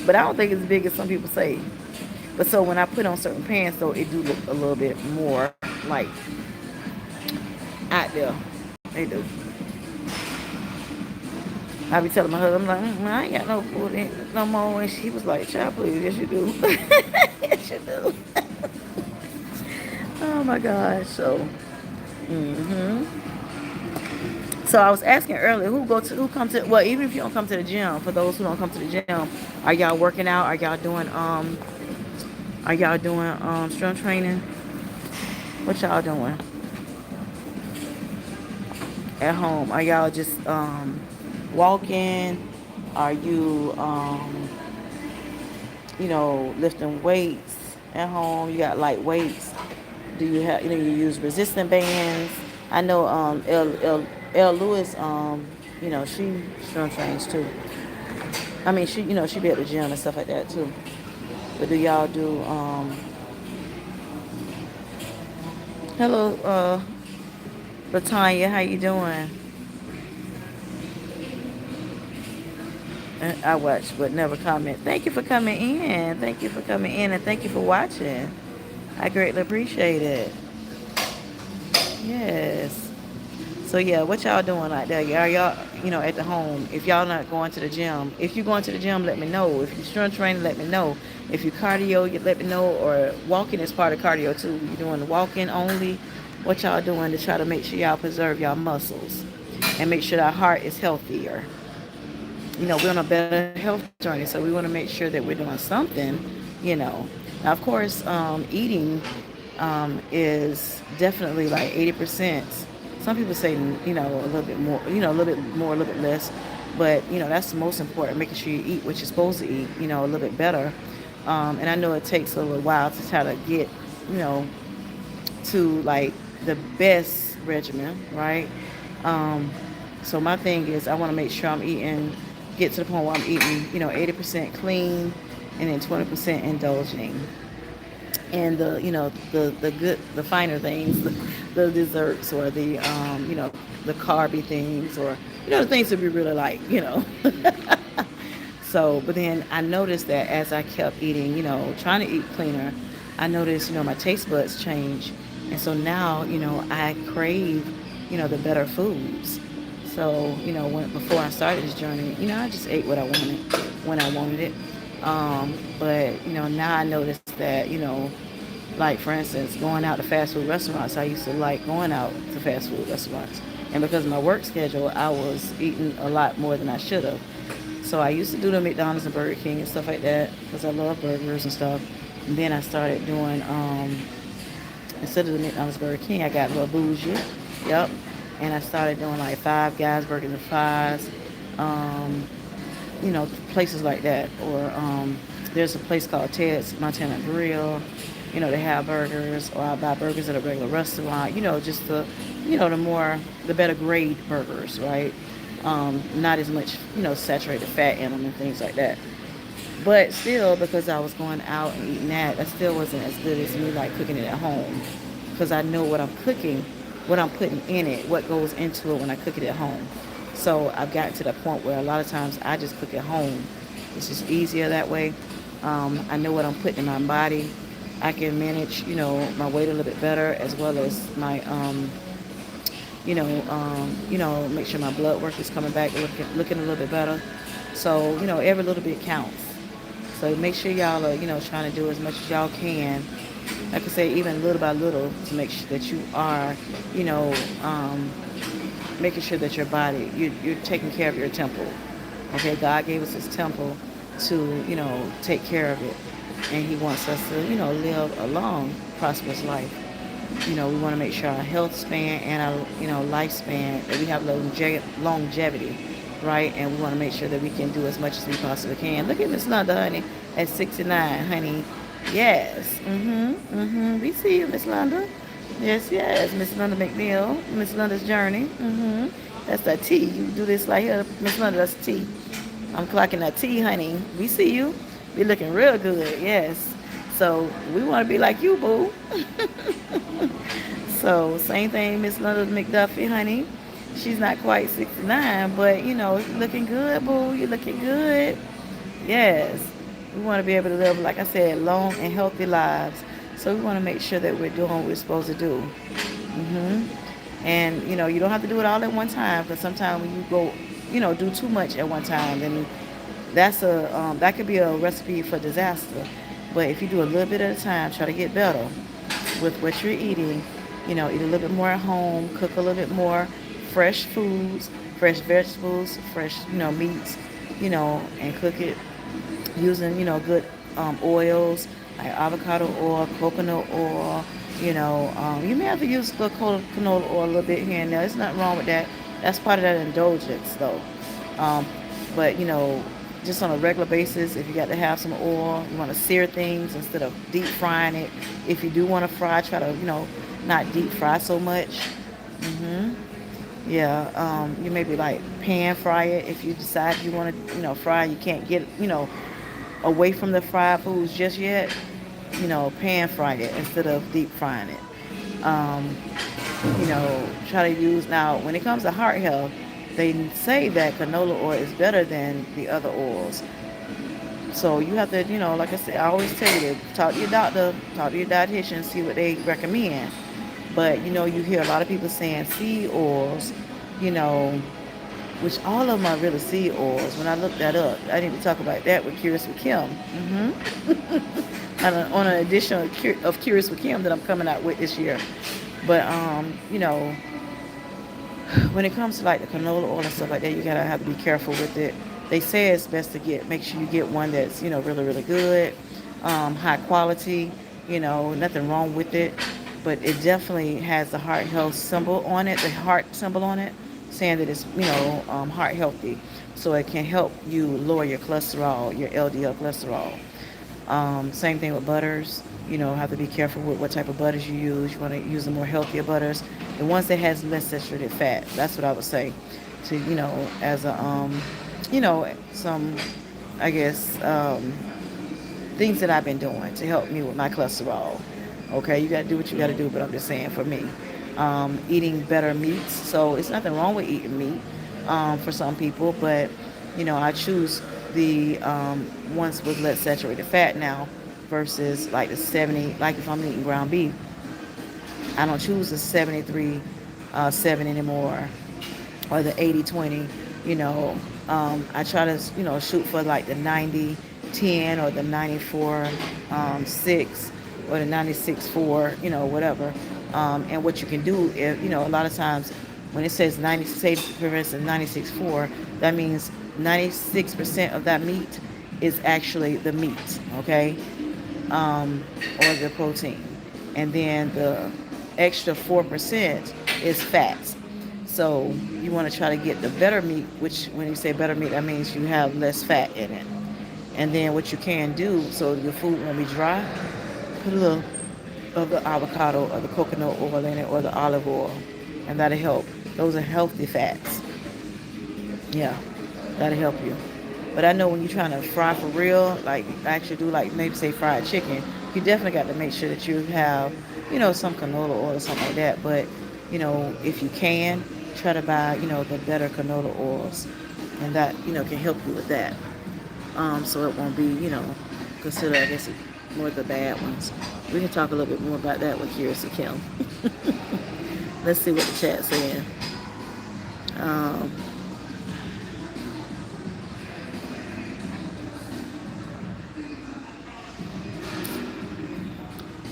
But I don't think it's as big as some people say. But so when I put on certain pants, though, it do look a little bit more like out there. They do. I be telling my husband, I'm like, I ain't got no food no more. And she was like, child, please, yes you do. Yes you do. Oh my gosh. So, So I was asking earlier, who come to, well, even if you don't come to the gym, for those who don't come to the gym, are y'all working out? Are y'all doing strength training? What y'all doing at home? Are y'all just walking? Are you lifting weights at home? You got light weights? Do you have you use resistant bands? I know L Lewis she strength trains too. I mean she be at the gym and stuff like that too. But do y'all do hello Latanya, how you doing? I watch but never comment. Thank you for coming in. Thank you for coming in and thank you for watching. I greatly appreciate it. Yes. So yeah, what y'all doing out there? Are y'all, at the home? If y'all not going to the gym, if you going to the gym, let me know. If you strength training, let me know. If you cardio, you let me know. Or walking is part of cardio too. You doing the walking only? What y'all doing to try to make sure y'all preserve y'all muscles and make sure our heart is healthier? We're on a better health journey, so we want to make sure that we're doing something. Now, of course, eating is definitely like 80%. Some people say, a little bit more, a little bit more, a little bit less. But, that's the most important, making sure you eat what you're supposed to eat, a little bit better. And I know it takes a little while to try to get, to like the best regimen, right? So my thing is I want to make sure I'm get to the point where I'm eating, 80% clean and then 20% indulging. And the good, the finer things, the desserts or the the carby things, or the things that we really like. So but then I noticed that as I kept eating, trying to eat cleaner, I noticed my taste buds change, and so now I crave the better foods. So before I started this journey, I just ate what I wanted when I wanted it. But now I noticed that like for instance, going out to fast food restaurants, I used to like going out to fast food restaurants, and because of my work schedule, I was eating a lot more than I should have. So I used to do the McDonald's and Burger King and stuff like that because I love burgers and stuff. And then I started doing instead of the McDonald's Burger King, I got a little bougie. Yep. And I started doing like Five Guys burgers and fries. places like that. Or there's a place called Ted's Montana Grill. They have burgers, or I buy burgers at a regular restaurant. Just the better grade burgers, right? Not as much, saturated fat in them and things like that. But still, because I was going out and eating that still wasn't as good as me like cooking it at home. Because I know what I'm cooking, what I'm putting in it, what goes into it when I cook it at home. So I've gotten to the point where a lot of times I just cook at home. It's just easier that way. I know what I'm putting in my body. I can manage, my weight a little bit better, as well as my, make sure my blood work is coming back, looking a little bit better. So, every little bit counts. So make sure y'all are, trying to do as much as y'all can. Like I say, even little by little, to make sure that you are, you know, um, making sure that your body, you're taking care of your temple. Okay, God gave us His temple to, take care of it, and He wants us to, live a long, prosperous life. We want to make sure our health span and our, lifespan, that we have longevity, right? And we want to make sure that we can do as much as we possibly can. Look at Miss Linda, honey, at 69, honey. Yes. We see you, Miss Linda. Yes, yes. Miss Linda McNeil. Miss Linda's journey. That's that T. You do this like here, Miss Linda. That's T. I'm clocking that T, honey. We see you. Be looking real good. Yes. So we want to be like you, boo. So same thing, Miss Linda McDuffie, honey. She's not quite 69, but looking good, boo. You're looking good. Yes. We want to be able to live, like I said, long and healthy lives. So we want to make sure that we're doing what we're supposed to do. And you don't have to do it all at one time, because sometimes when you go, do too much at one time, then that could be a recipe for disaster. But if you do a little bit at a time, try to get better with what you're eating. Eat a little bit more at home, cook a little bit more fresh foods, fresh vegetables, fresh meats, and cook it using good oils like avocado oil, coconut oil. You may have to use the canola oil a little bit here and there. There's nothing wrong with that. That's part of that indulgence, though. But just on a regular basis, if you got to have some oil, you want to sear things instead of deep frying it. If you do want to fry, try to not deep fry so much. Yeah, you maybe like pan fry it if you decide you want to fry. You can't get away from the fried foods just yet. Pan fry it instead of deep frying it. Try to use, now when it comes to heart health, they say that canola oil is better than the other oils. So you have to, like I said, I always tell you to talk to your doctor, talk to your dietitian, see what they recommend. But you hear a lot of people saying seed oils, you know, which all of them are really seed oils. When I looked that up, I need to talk about that with Curious with Kim. On an edition of Curious with Kim that I'm coming out with this year. But when it comes to like the canola oil and stuff like that, you gotta have to be careful with it. They say it's best to make sure you get one that's really really good, high quality. Nothing wrong with it, but it definitely has the heart health symbol on it, the heart symbol on it, saying that it's heart healthy, so it can help you lower your cholesterol, your LDL cholesterol. Same thing with butters. Have to be careful with what type of butters you use. You want to use the more healthier butters, the ones that has less saturated fat. That's what I would say. To as a some, I guess, things that I've been doing to help me with my cholesterol. Okay, you got to do what you got to do, but I'm just saying for me, eating better meats. So it's nothing wrong with eating meat for some people, but I choose the ones with less saturated fat now versus like the 70. Like if I'm eating ground beef, I don't choose the 73 7 anymore, or the 80/20. I try to shoot for like the 90/10 or the 94/6 or the 96/4, whatever. And what you can do is, a lot of times when it says 90, say for instance 96/4, that means 96% of that meat is actually the meat, okay, or the protein, and then the extra 4% is fats. So you want to try to get the better meat, which when you say better meat, that means you have less fat in it. And then what you can do so your food won't be dry, put a little of the avocado or the coconut oil in it or the olive oil, and that'll help. Those are healthy fats. Yeah, that'll help you. But I know when you're trying to fry for real, like actually do like maybe say fried chicken, you definitely got to make sure that you have, some canola oil or something like that. But, if you can, try to buy, the better canola oils. And that, can help you with that. So it won't be, considered, I guess, more of the bad ones. We can talk a little bit more about that with Curious to Kim. Let's see what the chat's saying. Um,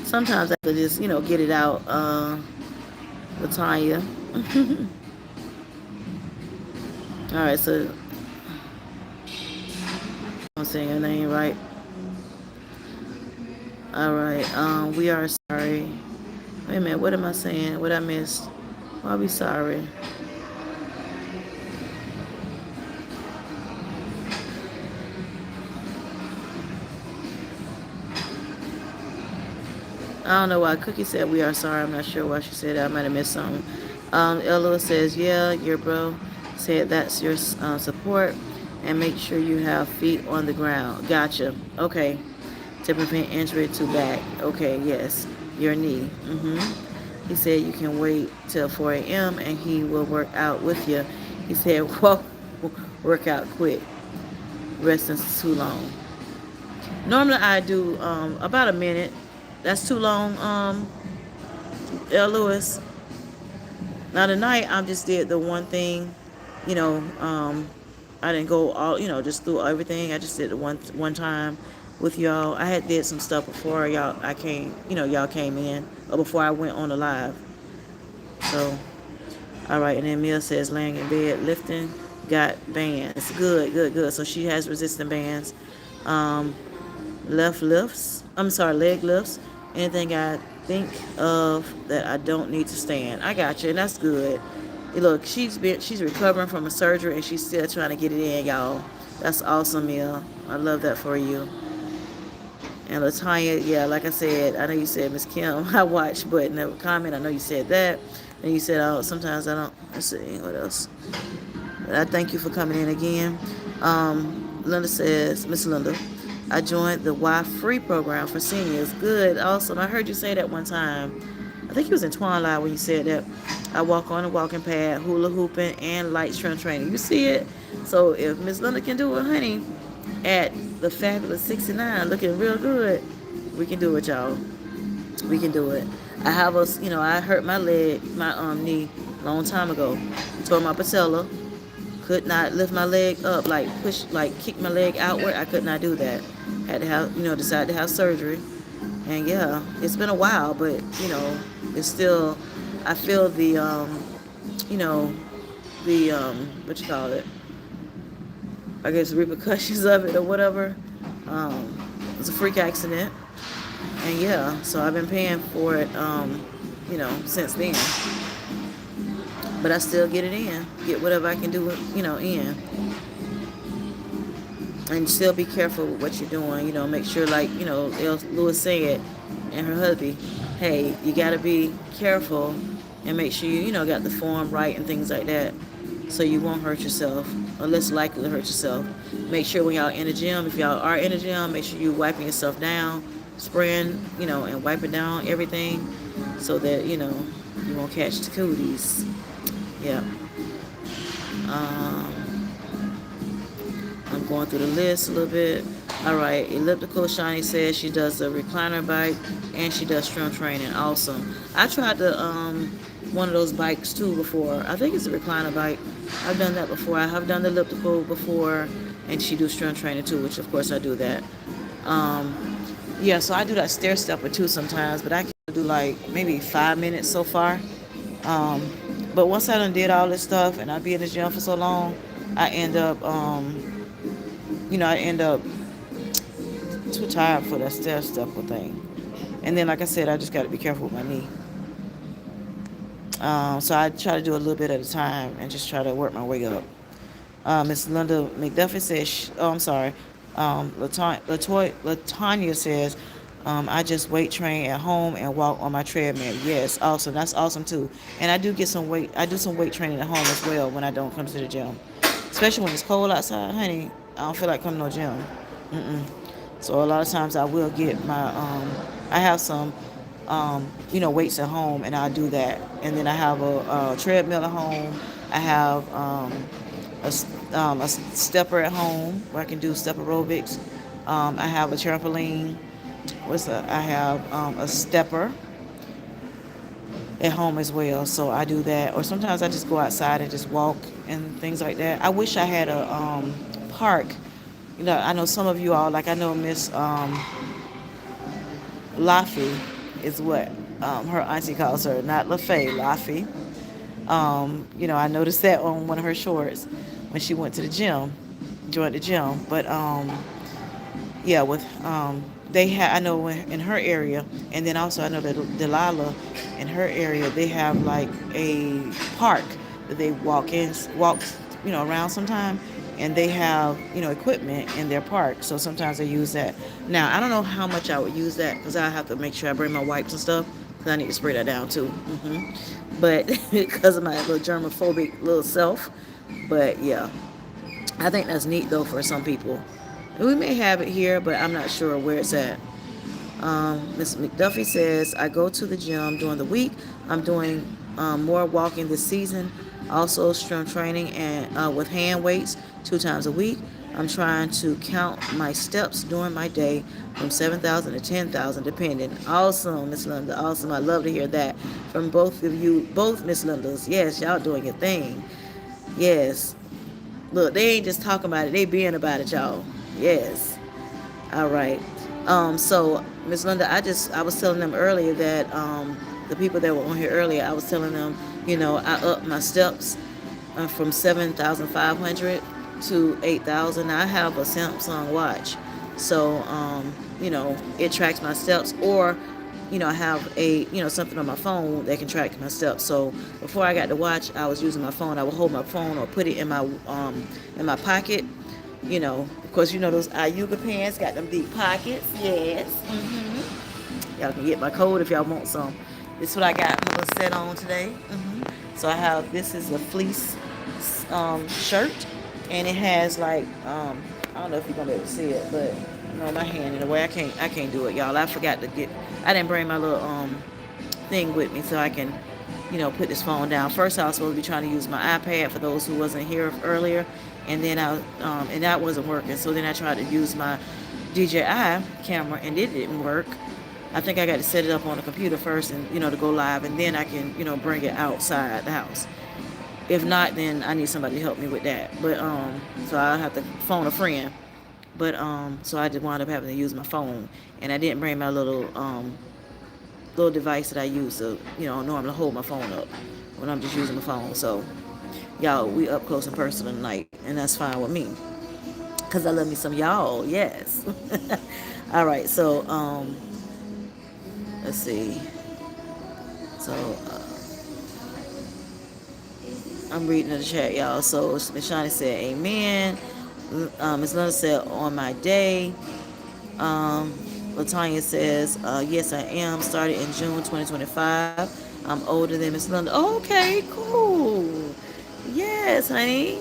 Sometimes I have to just, get it out, Latanya. All right, so I'm saying your name right. All right, we are sorry. Wait a minute, what am I saying? What I missed? Why are we sorry? I don't know why Cookie said we are sorry. I'm not sure why she said that. I might have missed something. Ella says, yeah, your bro said that's your support, and make sure you have feet on the ground. Gotcha. Okay. To prevent injury to back. Okay, yes. Your knee. He said you can wait till 4 a.m. and he will work out with you. He said, well, work out quick. Resting too long. Normally I do about a minute. That's too long, L. Lewis. Now tonight I just did the one thing, I didn't go all, just through everything. I just did it one time with y'all. I had did some stuff before y'all came in, or before I went on the live. So, all right. And then Mia says laying in bed lifting, got bands. Good, good, good. So she has resistant bands. Um, leg lifts. Anything I think of that I don't need to stand. I got you, and that's good. Look, she's recovering from a surgery and she's still trying to get it in, y'all. That's awesome, Mia. I love that for you. And Latanya, yeah, like I said, I know you said Miss Kim. I watched, but in the comment, I know you said that. And you said, oh, sometimes I don't. Let's see, what else? But I thank you for coming in again. Linda says, Miss Linda, I joined the Y Free program for seniors. Good, awesome. I heard you say that one time. I think it was in Twilight when you said that. I walk on a walking pad, hula hooping, and light strength training. You see it? So if Miss Linda can do it, honey, at the fabulous 69, looking real good, we can do it, y'all. We can do it. I hurt my knee a long time ago. Tore my patella. Could not lift my leg up, kick my leg outward. I could not do that. Had to have, decided to have surgery. And yeah, it's been a while, but, it's still, I feel what you call it? I guess repercussions of it or whatever. It's a freak accident. And yeah, so I've been paying for it, since then. But I still get it in. Get whatever I can do, in. And still be careful with what you're doing. Make sure, like, Lewis said, and her hubby, hey, you got to be careful and make sure you, got the form right and things like that, so you won't hurt yourself, or less likely to hurt yourself. Make sure when y'all in the gym, if y'all are in the gym, make sure you wiping yourself down, spraying, and wiping down everything, so that, you won't catch the cooties. Yeah. I'm going through the list a little bit. All right. Elliptical Shiny says she does the recliner bike and she does strength training. Awesome. I tried the one of those bikes too before. I think it's a recliner bike. I've done that before. I have done the elliptical before, and she do strength training too, which of course I do that. Yeah, so I do that stair stepper too sometimes, but I can do like maybe 5 minutes so far. But once I done did all this stuff and I be in the gym for so long, I end up, too tired for that stair stepper thing. And then, like I said, I just got to be careful with my knee. So I try to do a little bit at a time and just try to work my way up. Miss Linda McDuffie says, oh, I'm sorry. Latanya says, I just weight train at home and walk on my treadmill. Yes, awesome. That's awesome too. And I do get some weight. I do some weight training at home as well when I don't come to the gym, especially when it's cold outside, honey. I don't feel like coming to the gym. Mm-mm. So a lot of times I will get my. I have some weights at home, and I'll do that. And then I have a treadmill at home. I have a stepper at home where I can do step aerobics. I have a trampoline. I have a stepper at home as well. So I do that. Or sometimes I just go outside and just walk and things like that. I wish I had a park. I know some of you all, like I know Miss Laffy is what her auntie calls her, not LaFay, Laffy. I noticed that on one of her shorts when she went to the gym, joined the gym. But yeah, with they have, I know in her area, and then also I know that Delilah in her area, they have like a park that they walk around sometime, and they have equipment in their park. So sometimes they use that. Now I don't know how much I would use that because I have to make sure I bring my wipes and stuff because I need to spray that down too. But because of my little germophobic little self, but yeah, I think that's neat though for some people. We may have it here, but I'm not sure where it's at. Ms. McDuffie says, I go to the gym during the week. I'm doing more walking this season, also strength training and with hand weights 2 times a week. I'm trying to count my steps during my day from 7,000 to 10,000 depending. Awesome, Miss Linda. Awesome. I love to hear that from both of you, both Miss Lindas. Yes, y'all doing your thing. Yes. Look, they ain't just talking about it. They being about it, y'all. Yes. All right. So Miss Linda, I was telling them earlier that the people that were on here earlier, I was telling them, I upped my steps from 7,500 to 8,000. I have a Samsung watch, so it tracks my steps, or I have a something on my phone that can track my steps. So before I got the watch, I was using my phone. I would hold my phone or put it in my pocket. Of course, those Ayuga pants got them deep pockets. Yes. Y'all can get my code if y'all want some. This is what I got a little set on today. So this is a fleece shirt, and it has like I don't know if you're gonna be able to see it, but my hand in the way I can't do it, y'all. I didn't bring my little thing with me so I can put this phone down. First, I was supposed to be trying to use my iPad for those who wasn't here earlier, and then and that wasn't working. So then I tried to use my DJI camera, and it didn't work. I think I got to set it up on the computer first, and to go live, and then I can bring it outside the house. If not, then I need somebody to help me with that. But so I'll have to phone a friend. But so I just wound up having to use my phone, and I didn't bring my little device that I use to normally hold my phone up when I'm just using my phone. So y'all, we up close and personal tonight, and that's fine with me because I love me some y'all. Yes. All right. So let's see. So I'm reading in the chat, y'all. So Miss Shani said, "Amen." Miss Linda said, "On my day." Latanya says, "Yes, I am. Started in June 2025. I'm older than Miss Linda." Oh, okay, cool. Yes, honey.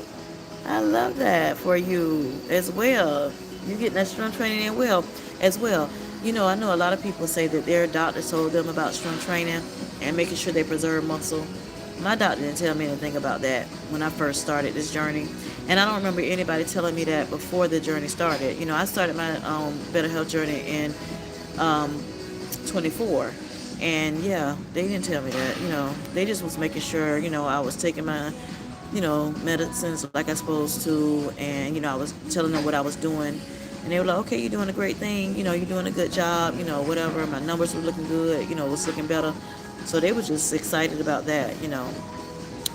I love that for you as well. You're getting that strength training in well as well. I know a lot of people say that their doctor told them about strength training and making sure they preserve muscle. My doctor didn't tell me anything about that when I first started this journey. And I don't remember anybody telling me that before the journey started. I started my better health journey in 24. And yeah, they didn't tell me that. They just was making sure, I was taking my, medicines like I supposed to. And, I was telling them what I was doing. And they were like, okay, you're doing a great thing. You're doing a good job, whatever. My numbers were looking good, it was looking better. So they were just excited about that,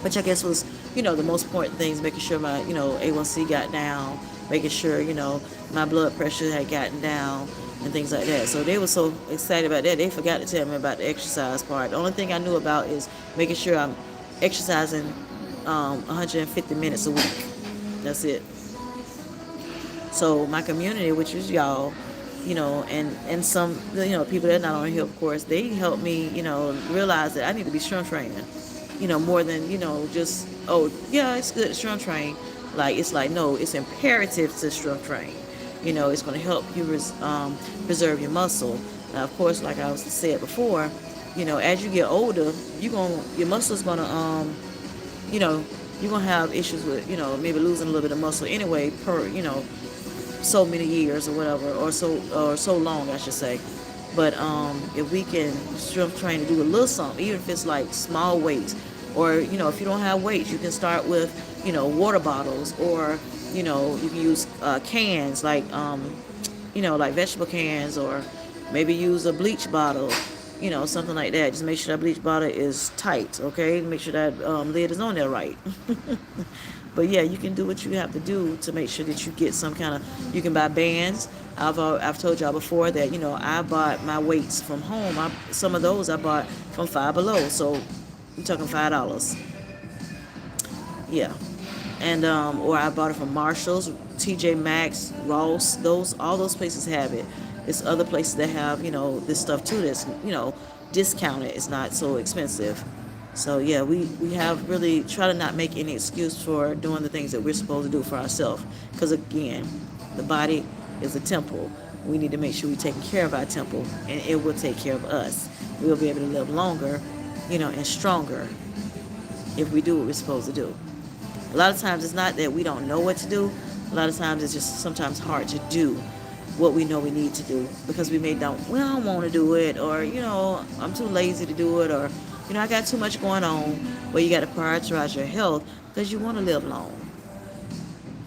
which I guess was, the most important things, making sure my, A1C got down, making sure, my blood pressure had gotten down and things like that. So they were so excited about that, they forgot to tell me about the exercise part. The only thing I knew about is making sure I'm exercising 150 minutes a week. That's it. So my community, which is y'all, and some, people that are not on here, of course, they help me, realize that I need to be strength training, more than, just, oh, yeah, it's good to strength train. Like, it's like, no, it's imperative to strength train. It's going to help you preserve your muscle. Now, of course, like I was said before, as you get older, your muscle's going to, you know, you're going to have issues with, maybe losing a little bit of muscle anyway per, so many years or whatever, or so long, I should say. But if we can strength train to do a little something, even if it's like small weights, or if you don't have weights, you can start with water bottles, or you can use cans like like vegetable cans, or maybe use a bleach bottle, something like that. Just make sure that bleach bottle is tight, okay? Make sure that lid is on there right. But yeah, you can do what you have to do to make sure that you get some kind of. You can buy bands. I've told y'all before that I bought my weights from home. Some of those I bought from Five Below. So you're talking $5. Yeah, and or I bought it from Marshalls, TJ Maxx, Ross. All those places have it. There's other places that have this stuff too. That's discounted. It's not so expensive. So yeah, we have really try to not make any excuse for doing the things that we're supposed to do for ourselves. Because again, the body is a temple. We need to make sure we're taking care of our temple, and it will take care of us. We'll be able to live longer, and stronger if we do what we're supposed to do. A lot of times it's not that we don't know what to do. A lot of times it's just sometimes hard to do what we know we need to do because we don't want to do it, or I'm too lazy to do it, or I got too much going on. But you got to prioritize your health because you want to live long.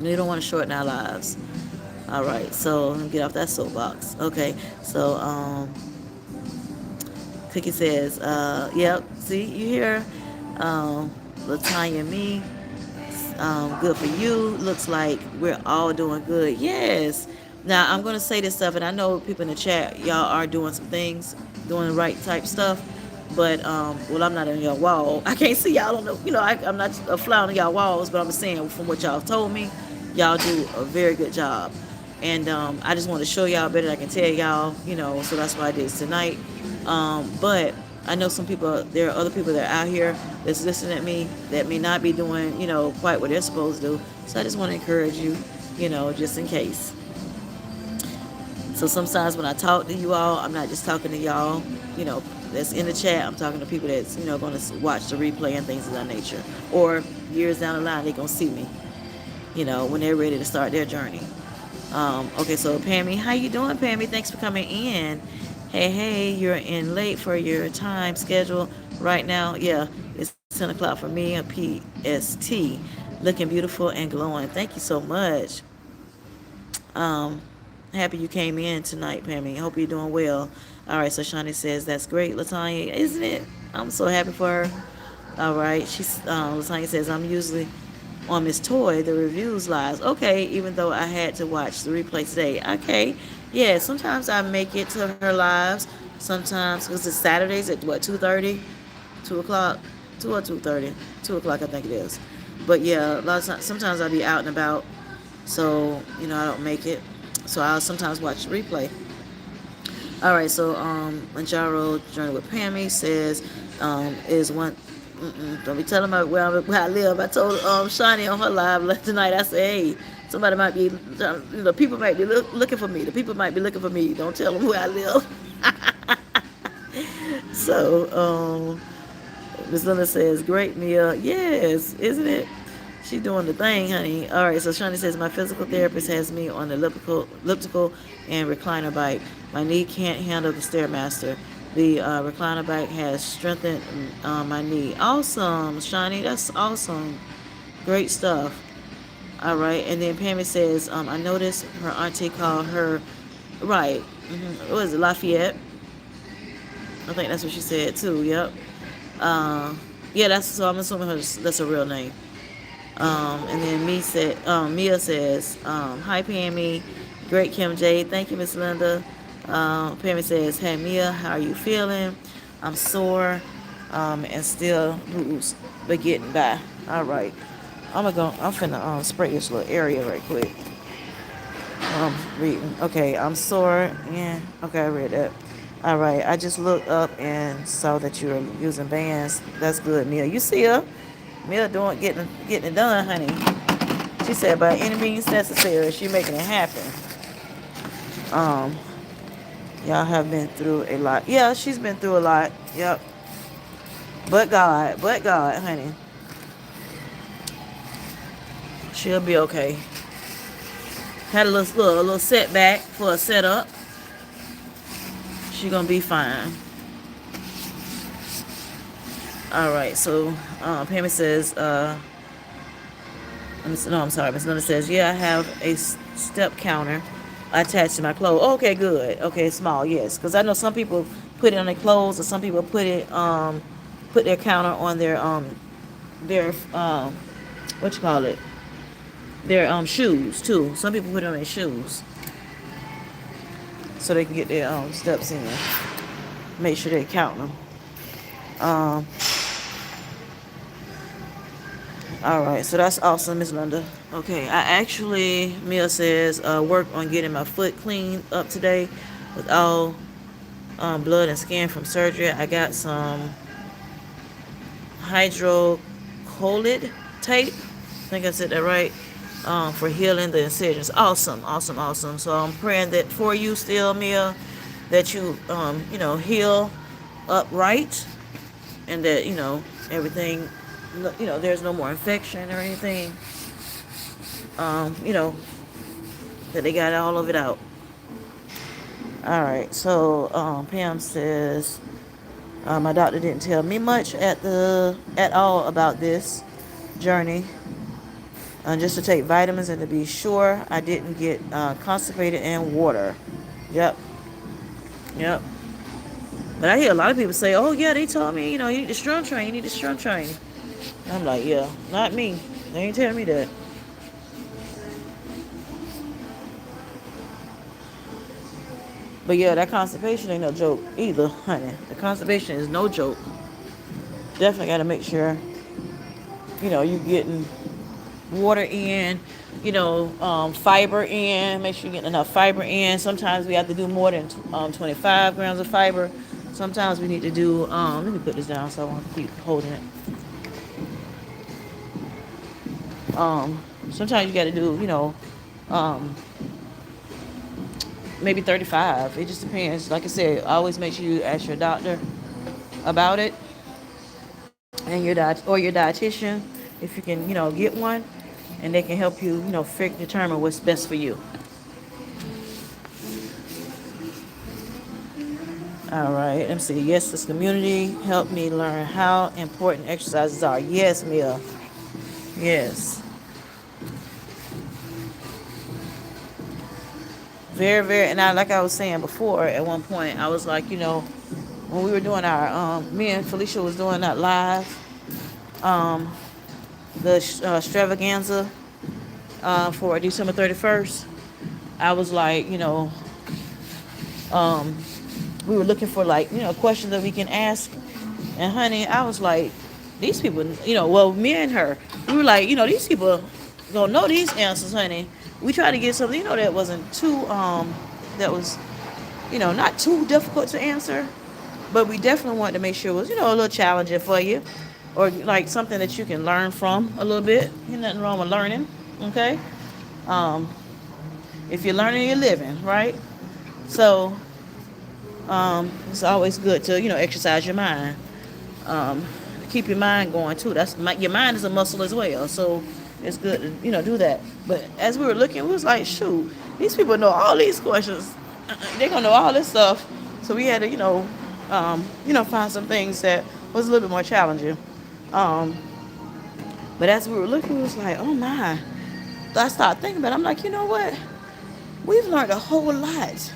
You don't want to shorten our lives. All right, so let me get off that soapbox. Okay, so Cookie says, yep, see, you hear Latanya and me. Good for you. Looks like we're all doing good. Yes. Now, I'm going to say this stuff, and I know people in the chat, y'all are doing some things, doing the right type stuff. But, well, I'm not on your wall. I can't see y'all on the, I'm not a fly on y'all walls, but I'm saying from what y'all told me, y'all do a very good job. And I just want to show y'all better than I can tell y'all, so that's why I did this tonight. But I know there are other people that are out here that's listening at me that may not be doing, quite what they're supposed to do. So I just want to encourage you, just in case. So sometimes when I talk to you all, I'm not just talking to y'all, that's in the chat. I'm talking to people that's, going to watch the replay and things of that nature. Or years down the line, they're going to see me, when they're ready to start their journey. Okay, so Pammy, how you doing, Pammy? Thanks for coming in. Hey, you're in late for your time schedule right now. Yeah, it's 10 o'clock for me at PST. Looking beautiful and glowing. Thank you so much. Happy you came in tonight, Pammy. Hope you're doing well. All right, so Shani says, that's great, Latanya, isn't it? I'm so happy for her. All right, Latanya says, I'm usually on Miss Toy, the reviews lives. Okay, even though I had to watch the replay today. Okay, yeah, sometimes I make it to her lives. Sometimes, because it's Saturdays at, 2:30? 2 o'clock? 2 or 2:30? 2 o'clock, I think it is. But yeah, a lot of times, sometimes I'll be out and about, so, I don't make it. So I'll sometimes watch the replay. All right, so Mounjaro Journey with Pammy says, is one... don't be telling me where I live. I told Shani on her live tonight, I said, hey, somebody might be, people might be looking for me. The people might be looking for me. Don't tell them where I live. So, Ms. Linda says, great, Mia. Yes, isn't it? She's doing the thing, honey. All right, so Shani says, my physical therapist has me on the elliptical and recliner bike. My knee can't handle the Stairmaster. The recliner bike has strengthened my knee. Awesome, Shani. That's awesome. Great stuff. All right, and then Pammy says, I noticed her auntie called her, right, what is it, Lafayette? I think that's what she said, too, yep. Yeah, so I'm assuming that's her real name. And then Mia says, hi Pammy, great KimJ, thank you Miss Linda. Pammy says, hey Mia, how are you feeling? I'm sore, and still lose, but getting by. All right, I'm finna spray this little area right quick. Reading. Okay, I'm sore. Yeah. Okay, I read that. All right. I just looked up and saw that you were using bands. That's good, Mia. You see her? Mia getting it done, honey. She said by any means necessary, she making it happen. Um, y'all have been through a lot. Yeah, she's been through a lot. Yep. But God, honey, she'll be okay. Had a little setback for a setup. She gonna be fine. All right, so Pammy says, no, I'm sorry. Miss Linda says, yeah, I have a step counter attached to my clothes. Okay, good. Okay, small, yes, because I know some people put it on their clothes, or some people put their counter on their what you call it, their shoes too. Some people put it on their shoes so they can get their steps in. Make sure they count them. Um, All right, so that's awesome, Miss Linda. Okay, Mia says, work on getting my foot cleaned up today with all blood and skin from surgery. I got some hydrocolloid tape. I think I said that right. For healing the incisions. Awesome, awesome, awesome. So I'm praying that for you still, Mia, that you, heal upright, and that, everything, there's no more infection or anything. You know, that they got all of it out. All right, so Pam says, my doctor didn't tell me much at all about this journey. Just to take vitamins and to be sure I didn't get constipated in water. Yep, yep. But I hear a lot of people say, "Oh yeah, they told me, you need to strength train. You need to strength train." And I'm like, "Yeah, not me. They ain't telling me that." But yeah, that constipation ain't no joke either, honey. The constipation is no joke. Definitely got to make sure, you're getting water in, fiber in. Make sure you're getting enough fiber in. Sometimes we have to do more than 25 grams of fiber. Sometimes we need to do, let me put this down so I won't keep holding it. Sometimes you got to do, maybe 35. It just depends. Like I said, always make sure you ask your doctor about it, and your dietitian, if you can, get one, and they can help you, determine what's best for you. All right, let me see. Yes, this community helped me learn how important exercises are. Yes, Mia. Yes. Very, very, and like I was saying before, at one point, I was like, when we were doing our, me and Felicia was doing that live, the extravaganza for December 31st, I was like, we were looking for questions that we can ask. And honey, I was like, these people, me and her, we were like, these people don't know these answers, honey. We tried to get something, that wasn't too, that was, not too difficult to answer. But we definitely wanted to make sure it was, a little challenging for you. Or like something that you can learn from a little bit. There's nothing wrong with learning, okay? If you're learning, you're living, right? So it's always good to, exercise your mind. Keep your mind going too. Your mind is a muscle as well. So it's good to, do that. But as we were looking, we was like, shoot, these people know all these questions. They're gonna know all this stuff. So we had to, find some things that was a little bit more challenging. But as we were looking, it was like, oh my. So I started thinking about it. I'm like, you know what? We've learned a whole lot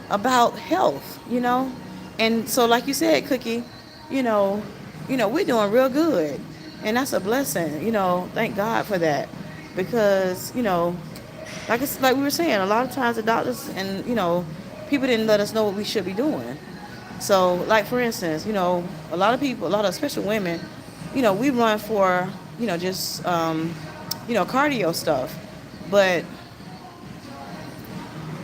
about health, And so like you said, Cookie, we're doing real good. And that's a blessing, thank God for that. Because, like we were saying, a lot of times the doctors and, people didn't let us know what we should be doing. So, like for instance, a lot of people, a lot of especially women, we run for, just, cardio stuff. But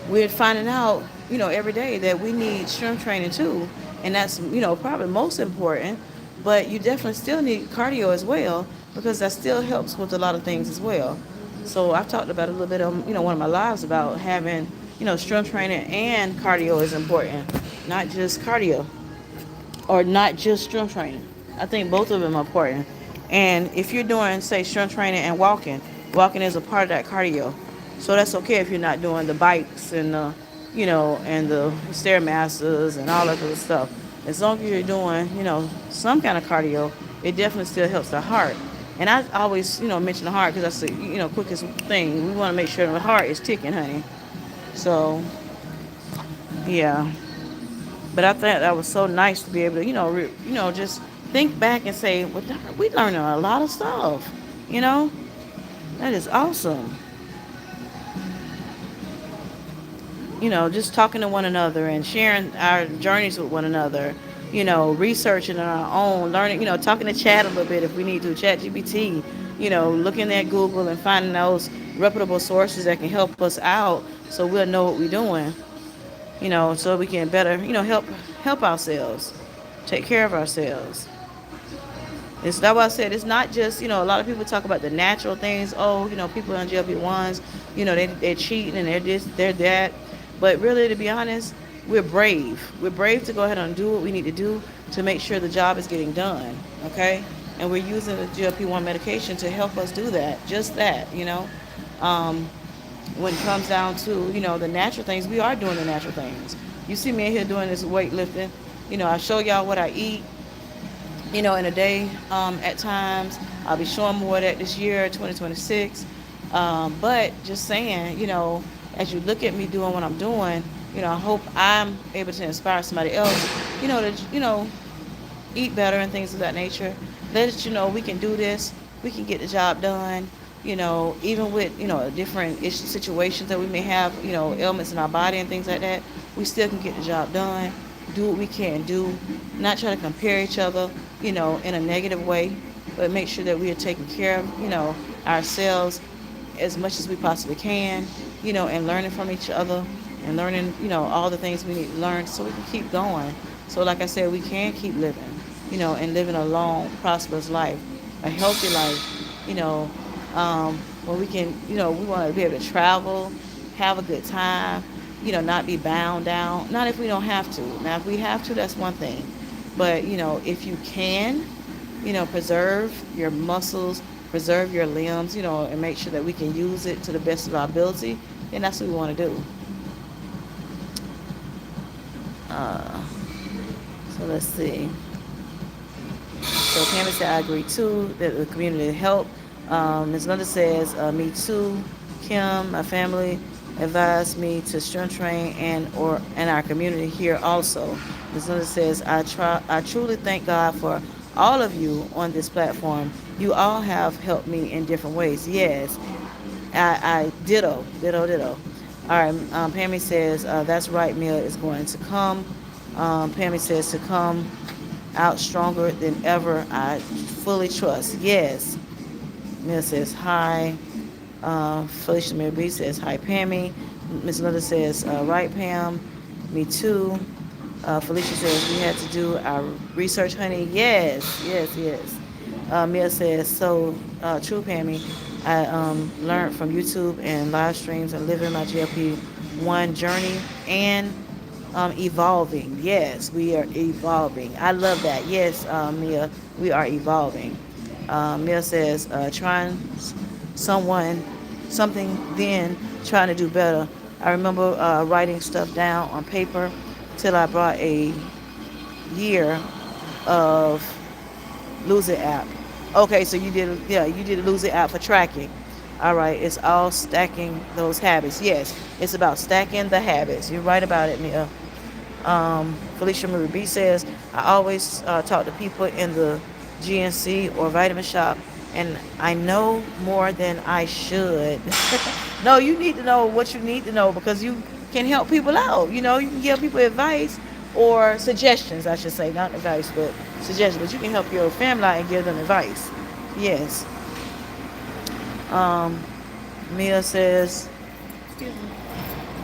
we're finding out, every day that we need strength training too. And that's, probably most important. But you definitely still need cardio as well because that still helps with a lot of things as well. So I've talked about a little bit on, one of my lives about having, strength training and cardio is important, not just cardio or not just strength training. I think both of them are important. And if you're doing, say, strength training and walking, walking is a part of that cardio. So that's okay if you're not doing the bikes and the, and the stairmasters and all that other stuff. As long as you're doing, some kind of cardio, it definitely still helps the heart. And I always, mention the heart because that's the, quickest thing. We want to make sure the heart is ticking, honey. So, yeah. But I think that was so nice to be able to, just think back and say, well, we learning a lot of stuff. You know, that is awesome. Just talking to one another and sharing our journeys with one another. Researching on our own, learning. Talking to Chat a little bit if we need to. Chat GPT. Looking at Google and finding those reputable sources that can help us out, so we'll know what we're doing. So we can better, help ourselves, take care of ourselves. It's that why I said it's not just, a lot of people talk about the natural things. Oh, people on GLP-1s, they're cheating and they're this, they're that. But really, to be honest, we're brave. We're brave to go ahead and do what we need to do to make sure the job is getting done. Okay? And we're using the GLP-1 medication to help us do that. Just that. Um, when it comes down to, the natural things, we are doing the natural things. You see me in here doing this weightlifting. I show y'all what I eat, in a day. At times, I'll be showing more of that this year, 2026. But just saying, as you look at me doing what I'm doing, I hope I'm able to inspire somebody else, to, eat better and things of that nature. Let it, we can do this. We can get the job done. Even with, different situations that we may have, ailments in our body and things like that, we still can get the job done, do what we can do, not try to compare each other, in a negative way, but make sure that we are taking care of, ourselves as much as we possibly can, and learning from each other and learning, all the things we need to learn so we can keep going. So like I said, we can keep living, and living a long, prosperous life, a healthy life, where we can, we want to be able to travel, have a good time, not be bound down. Not if we don't have to. Now, if we have to, that's one thing. But, if you can, preserve your muscles, preserve your limbs, and make sure that we can use it to the best of our ability, then that's what we want to do. Uh, so let's see. So Pamela said, I agree too, that the community help. Ms. Linda says, me too. Kim, my family advised me to strength train and our community here also. Ms. Linda says, I truly thank God for all of you on this platform. You all have helped me in different ways. Yes, I ditto. All right, Pammy says, that's right, Mia is going to come. Pammy says to come out stronger than ever. I fully trust. Yes. Mia says hi. Felicia Mary B says hi, Pammy. Miss Linda says, right, Pam. Me too. Felicia says we had to do our research, honey. Yes. Mia says, so true, Pammy. I learned from YouTube and live streams and living my GLP-1 journey and evolving. Yes, we are evolving. I love that. Yes, Mia, we are evolving. Mia says, trying something, then trying to do better. I remember writing stuff down on paper till I brought a year of Lose It app. Okay, so you did a Lose It app for tracking. All right, it's all stacking those habits. Yes, it's about stacking the habits. You're right about it, Mia. Felicia Marie B says, I always talk to people in the GNC or vitamin shop, and I know more than I should. No, you need to know what you need to know because you can help people out. You can give people advice or suggestions, I should say, not advice, but suggestions. But you can help your family out and give them advice. Yes. Um, Mia says, excuse me,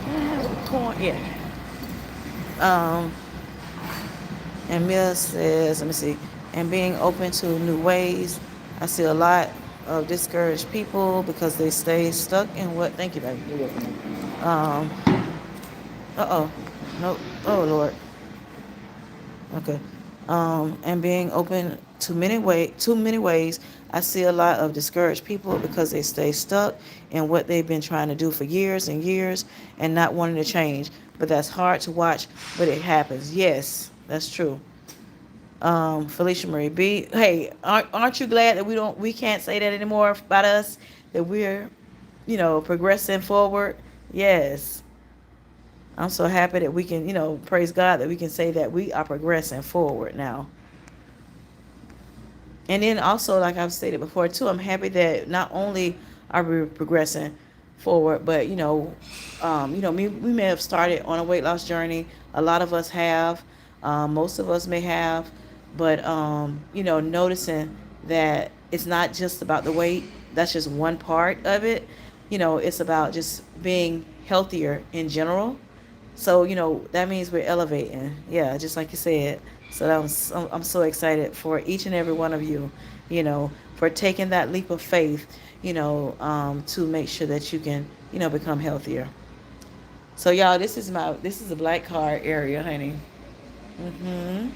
can I have some corn? Yeah. Um, And Mia says, let me see, and being open to new ways. I see a lot of discouraged people because they stay stuck in what. Thank you, baby. You're welcome. Um, oh. Nope. Oh, Lord. Okay. And being open to too many ways. I see a lot of discouraged people because they stay stuck in what they've been trying to do for years and years and not wanting to change. But that's hard to watch, but it happens. Yes, that's true. Felicia Marie B. Hey, aren't you glad that we can't say that anymore about us? That we're, progressing forward? Yes. I'm so happy that we can, praise God that we can say that we are progressing forward now. And then also, like I've stated before too, I'm happy that not only are we progressing forward, but we may have started on a weight loss journey. A lot of us have, most of us may have, but noticing that it's not just about the weight. That's just one part of it. It's about just being healthier in general. So, that means we're elevating. Yeah, just like you said. So I'm so excited for each and every one of you, for taking that leap of faith, to make sure that you can, become healthier. So y'all, this is a black card area, honey. Mhm.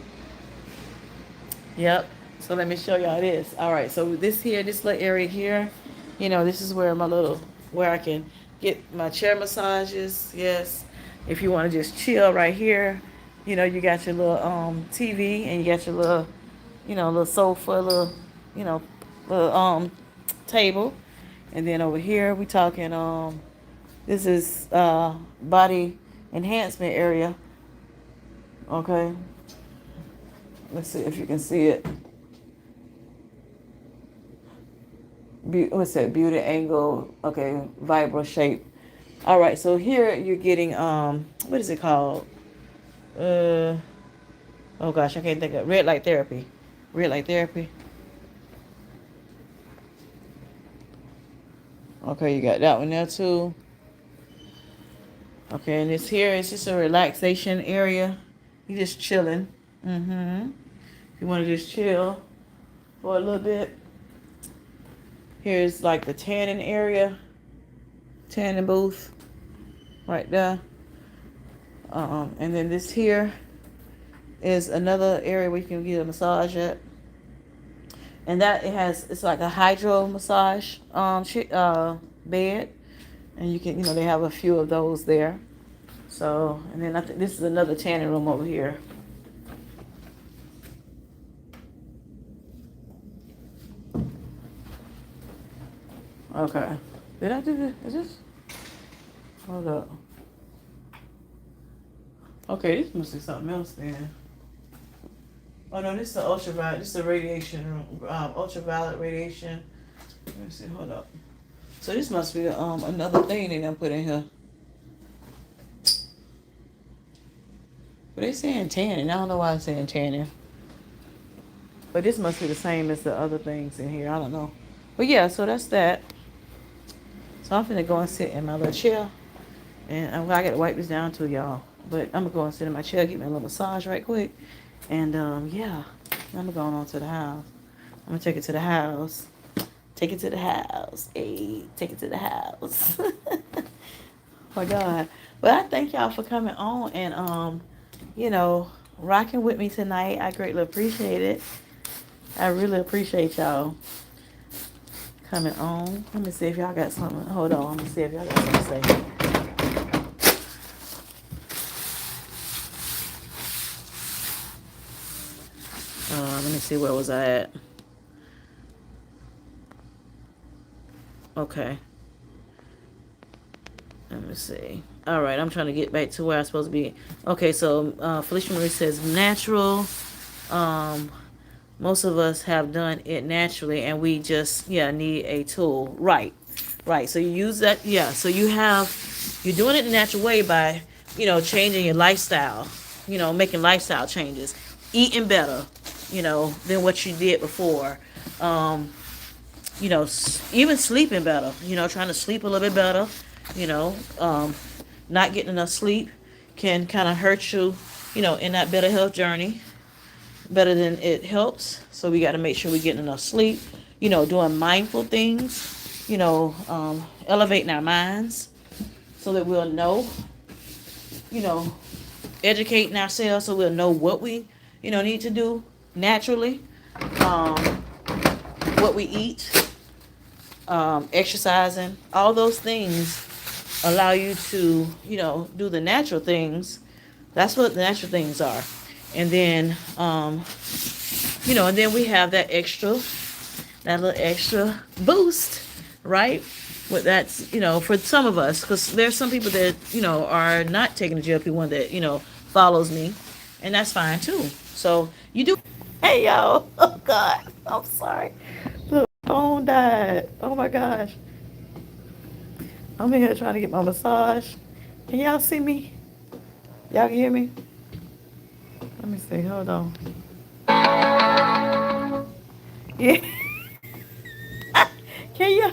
Yep. So let me show y'all this. All right. So this little area here, this is where I can get my chair massages. Yes. If you want to just chill right here, you got your little TV and you got your little, little sofa, you know, little table, and then over here we talking this is body enhancement area. Okay. Let's see if you can see it. What's that? Beauty angle. Okay, vibro shape. All right, so here you're getting what is it called? Uh, oh gosh, I can't think of red light therapy. Red light therapy. Okay, you got that one there too. Okay, and this here is just a relaxation area. You just chilling. If you want to just chill for a little bit. Here's like the tanning area, tanning booth, right there. And then this here is another area where you can get a massage at. And it's like a hydro massage bed. And you can, they have a few of those there. So, and then I think this is another tanning room over here. Okay. Did I do this? Is this? Hold up. Okay, this must be something else then. Oh no, this is the ultraviolet. This is the radiation room. Ultraviolet radiation. Let me see. Hold up. So this must be another thing they done put in here. But they saying tanning. I don't know why I'm saying tanning. But this must be the same as the other things in here. I don't know. But yeah, so that's that. So I'm finna go and sit in my little chair. And I gotta wipe this down too, y'all. But I'm gonna go and sit in my chair, get me a little massage right quick. And yeah, I'm going on to the house. I'm gonna take it to the house. Take it to the house. Hey, take it to the house. Oh my God. But I thank y'all for coming on and rocking with me tonight. I greatly appreciate it. I really appreciate y'all coming on. Let me see if y'all got something. Hold on. Let me see if y'all got something to say. Let me see, where was I at? Okay. Let me see. All right, I'm trying to get back to where I'm supposed to be. Okay, so Felicia Marie says natural. Most of us have done it naturally, and we just, yeah, need a tool. Right, right. So you use that, yeah. So you're doing it the natural way by, changing your lifestyle, making lifestyle changes, eating better, than what you did before. Um, even sleeping better, trying to sleep a little bit better, you know, um, not getting enough sleep can kind of hurt you, in that better health journey better than it helps. So we got to make sure we're getting enough sleep, doing mindful things, elevating our minds so that we'll know, you know, educating ourselves so we'll know what we, need to do naturally, um, what we eat, exercising, all those things allow you to, do the natural things. That's what the natural things are. And then, and then we have that little extra boost, right? With that's, for some of us, because there's some people that, are not taking the GLP-1 that, follows me, and that's fine too. So you do. Hey, y'all. Oh, God. I'm sorry. The phone died. Oh, my gosh. I'm in here trying to get my massage. Can y'all see me? Y'all can hear me? Let me see. Hold on. Yeah. Can you?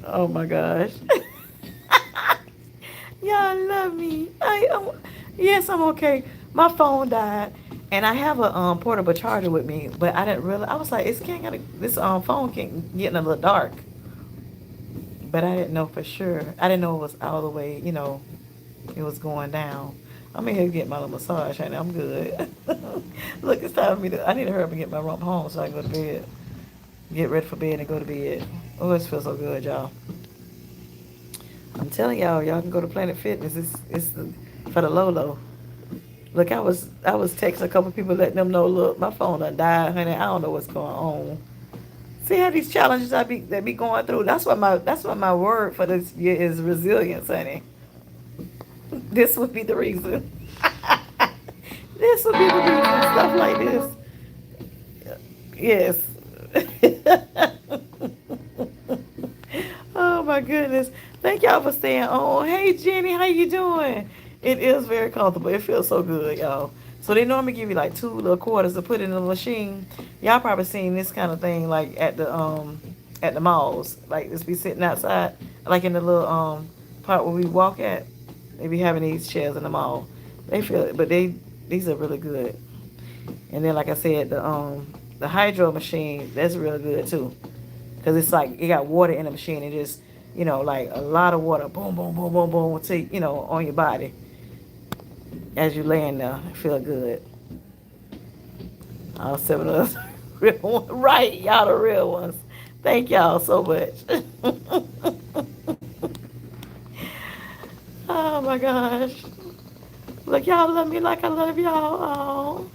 Oh my gosh. Y'all love me. Yes, I'm okay. My phone died, and I have a portable charger with me, but I didn't realize. I was like, it's getting this phone getting a little dark, but I didn't know for sure. I didn't know it was all the way. It was going down. I'm in here getting my little massage, honey. I'm good. Look, it's time for me to. I need to hurry up and get my rump home so I can go to bed. Get ready for bed and go to bed. Oh, this feels so good, y'all. I'm telling y'all can go to Planet Fitness. For the Lolo. Look, I was texting a couple people letting them know, look, my phone done died, honey. I don't know what's going on. See how these challenges that be going through. That's what my word for this year is resilience, honey. This would be the reason. This would be the reason. Stuff like this. Yes. Oh my goodness. Thank y'all for staying on. Hey Jenny, how you doing? It is very comfortable. It feels so good, y'all. So they normally give you like two little quarters to put in the machine. Y'all probably seen this kind of thing like at the malls. Like this be sitting outside, like in the little part where we walk at. They be having these chairs in the mall. They feel it, but these are really good. And then like I said, the hydro machine, that's real good too. Cause it's like it got water in the machine and just like a lot of water, boom, boom, boom, boom, boom, to on your body as you laying there. Feel good. All seven of us, real ones. Right? Y'all the real ones. Thank y'all so much. Oh my gosh! Look, y'all love me like I love y'all. Oh,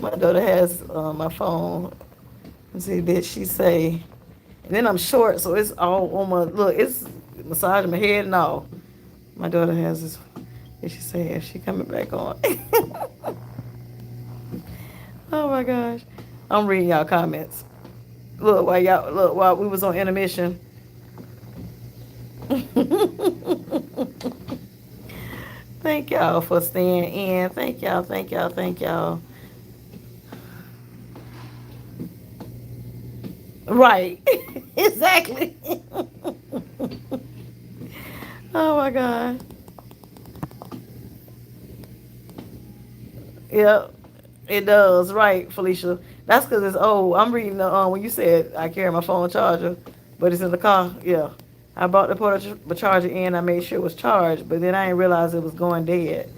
my daughter has my phone. Let's see, did she say? And then I'm short, so it's all on my look. It's massaging my head and all. My daughter has this. Did she say is she coming back on? Oh my gosh, I'm reading y'all comments. Look while we was on intermission. Thank y'all for staying in. Thank y'all. Thank y'all. Thank y'all. Right. Exactly. Oh my God. Yep. It does. Right, Felicia. That's because it's old. I'm reading the when you said I carry my phone charger, but it's in the car. Yeah. I brought the portable charger in. I made sure it was charged, but then I didn't realize it was going dead.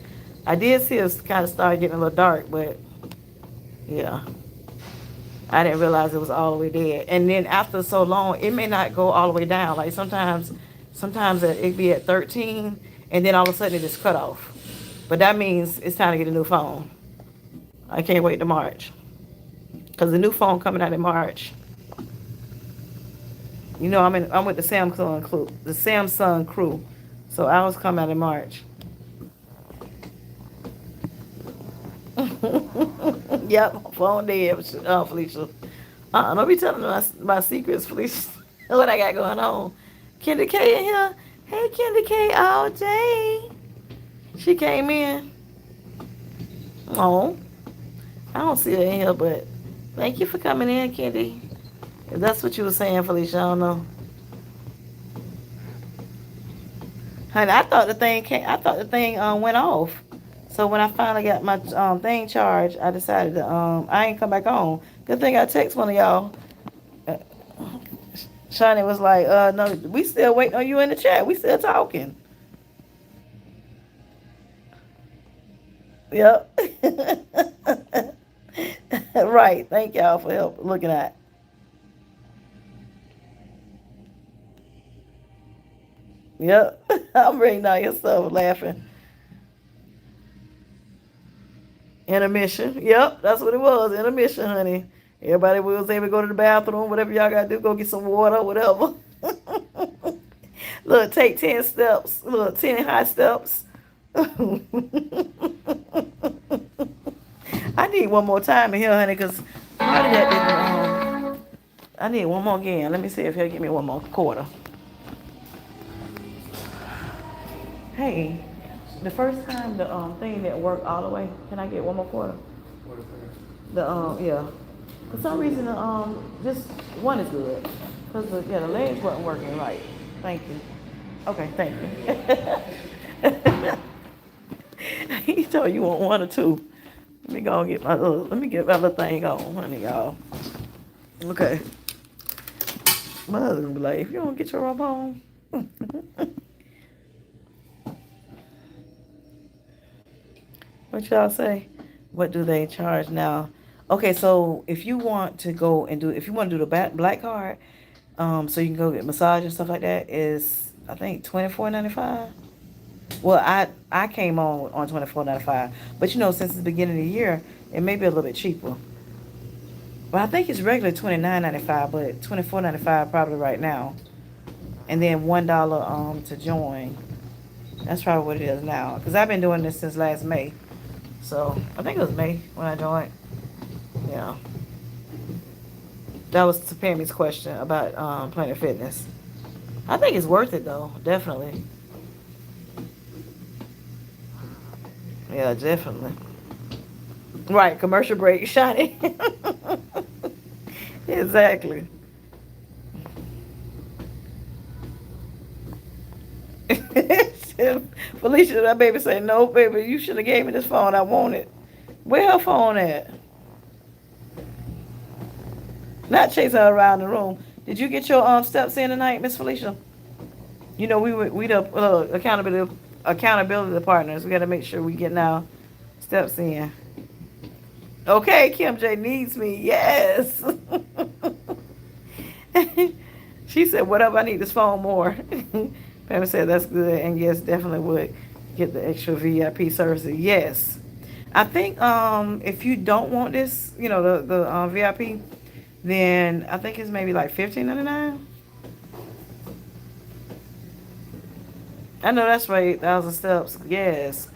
I did see it kind of start getting a little dark, but yeah. I didn't realize it was all the way dead. And then after so long, it may not go all the way down. Like sometimes it be at 13, and then all of a sudden it just cut off. But that means it's time to get a new phone. I can't wait to March because the new phone coming out in March. You know, I'm with the Samsung crew, so ours come out in March. Yep, phone dead, Felicia. Don't be telling my secrets, Felicia. What I got going on. Kendra K in here. Hey, Kendra K all day. She came in. Oh, I don't see her in here, but thank you for coming in, Kendi. If that's what you were saying, Felicia, I don't know. Honey, I thought the thing went off. So when I finally got my thing charged, I decided to I ain't come back on. Good thing I text one of y'all. Uh, Shani was like, no, we still waiting on you in the chat. We still talking. Yep. Right. Thank y'all for help looking at. Yep. I'm reading all your stuff laughing. Intermission. Yep, that's what it was. Intermission, honey. Everybody was able to go to the bathroom, whatever y'all gotta do, go get some water, whatever. Look, take 10 steps. Look, 10 high steps. I need one more time in here, honey, because part of that didn't, I need one more again. Let me see if he'll give me one more quarter. Hey, the first time the thing didn't work all the way, can I get one more quarter? The yeah. For some reason the just one is good. Cause the legs wasn't working right. Thank you. Okay, thank you. He told you want one or two. Let me get my little thing on, honey, y'all. Okay. My husband be like, if you don't get your rub on. What y'all say? What do they charge now? Okay, so if you want to do the black card, so you can go get massage and stuff like that, is I think $24.95. Well, I came on $24.95, but since the beginning of the year, it may be a little bit cheaper. But I think it's regular $29.95, but $24.95 probably right now, and then $1 to join. That's probably what it is now, because I've been doing this since last May. So I think it was May when I joined. Yeah, that was to Pammy's question about Planet Fitness. I think it's worth it though, definitely. Yeah, definitely. Right, commercial break, shiny. Exactly. Felicia, that baby say, no, baby, you should have gave me this phone. I want it. Where her phone at? Not chasing her around the room. Did you get your steps in tonight, Miss Felicia? We the accountability partners. We got to make sure we getting our steps in. Okay, Kim J needs me. Yes. She said, whatever, I need this phone more. Pam said, that's good. And yes, definitely would get the extra VIP services. Yes. I think if you don't want this, the VIP, then I think it's maybe like $15.99. I know that's right, 1,000 steps. Yes.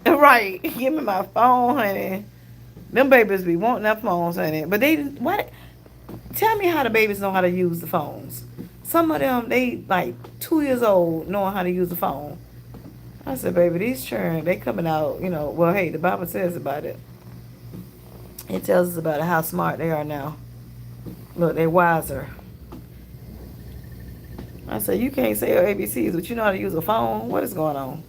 Right. Give me my phone, honey. Them babies be wanting their phones, honey. But what? Tell me how the babies know how to use the phones. Some of them, they like 2 years old knowing how to use the phone. I said, baby, these children, they coming out, well, hey, the Bible says about it. It tells us about how smart they are now. Look, they're wiser. I said, you can't say your ABCs, but you know how to use a phone? What is going on?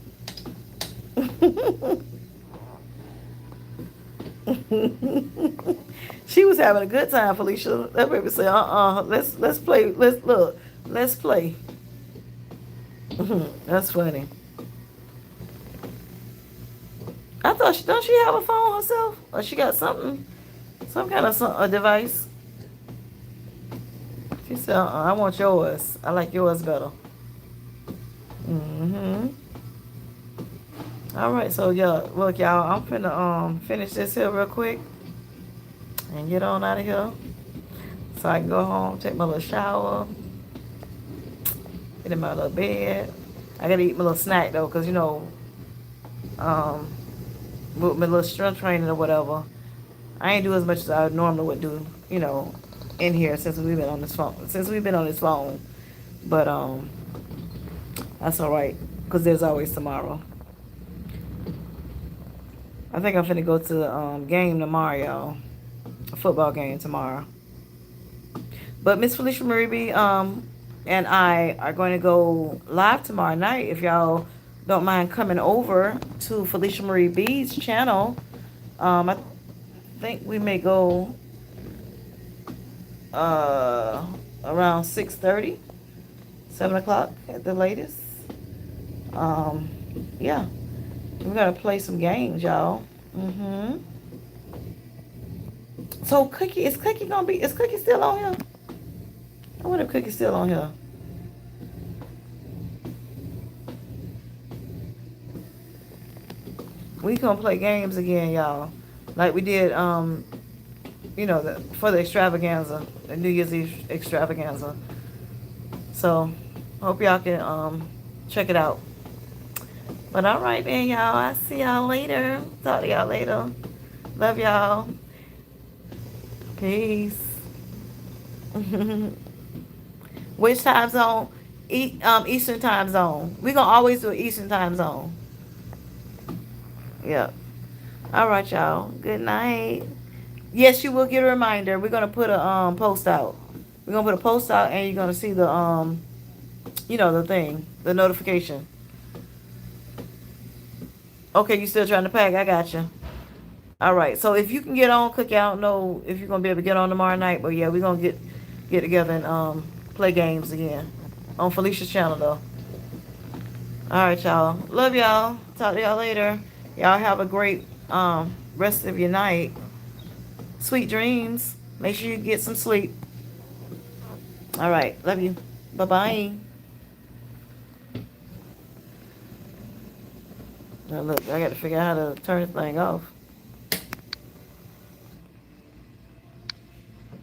She was having a good time, Felicia. That baby said, let's play. Let's play. That's funny. I thought, don't she have a phone herself? Or she got something, some kind of a device? She said, I want yours. I like yours better. Mm-hmm. All right, so look, y'all, I'm finna finish this here real quick and get on out of here. So I can go home, take my little shower, get in my little bed. I gotta eat my little snack though, cause um, with my little strength training or whatever, I ain't do as much as I normally would do, in here since we've been on this phone. Since we've been on this phone, but that's all right, cause there's always tomorrow. I think I'm finna go to the game tomorrow, y'all. A football game tomorrow. But Miss Felicia Marie B and I are going to go live tomorrow night. If y'all don't mind coming over to Felicia Marie B's channel, I think we may go around 6:30, 7 o'clock at the latest. Yeah, we're gonna play some games, y'all. So Cookie, is Cookie still on here? I wonder if Cookie's still on here. We gonna play games again, y'all, like we did for the extravaganza, the New Year's Eve extravaganza. So hope y'all can check it out. But all right then, y'all, I see y'all later. Talk to y'all later. Love y'all. Peace. Which time zone? Eastern time zone. We're gonna always do Eastern time zone. Yep. All right, y'all. Good night. Yes, you will get a reminder. We're gonna put a post out. We're gonna put a post out, and you're gonna see the the thing, the notification. Okay, you still trying to pack? I got you. All right. So if you can get on, Cookie, I don't know if you're gonna be able to get on tomorrow night, but yeah, we're gonna get together and play games again on Felicia's channel though. All right, y'all. Love y'all. Talk to y'all later. Y'all have a great rest of your night. Sweet dreams. Make sure you get some sleep. All right. Love you. Bye-bye. Now look, I got to figure out how to turn this thing off.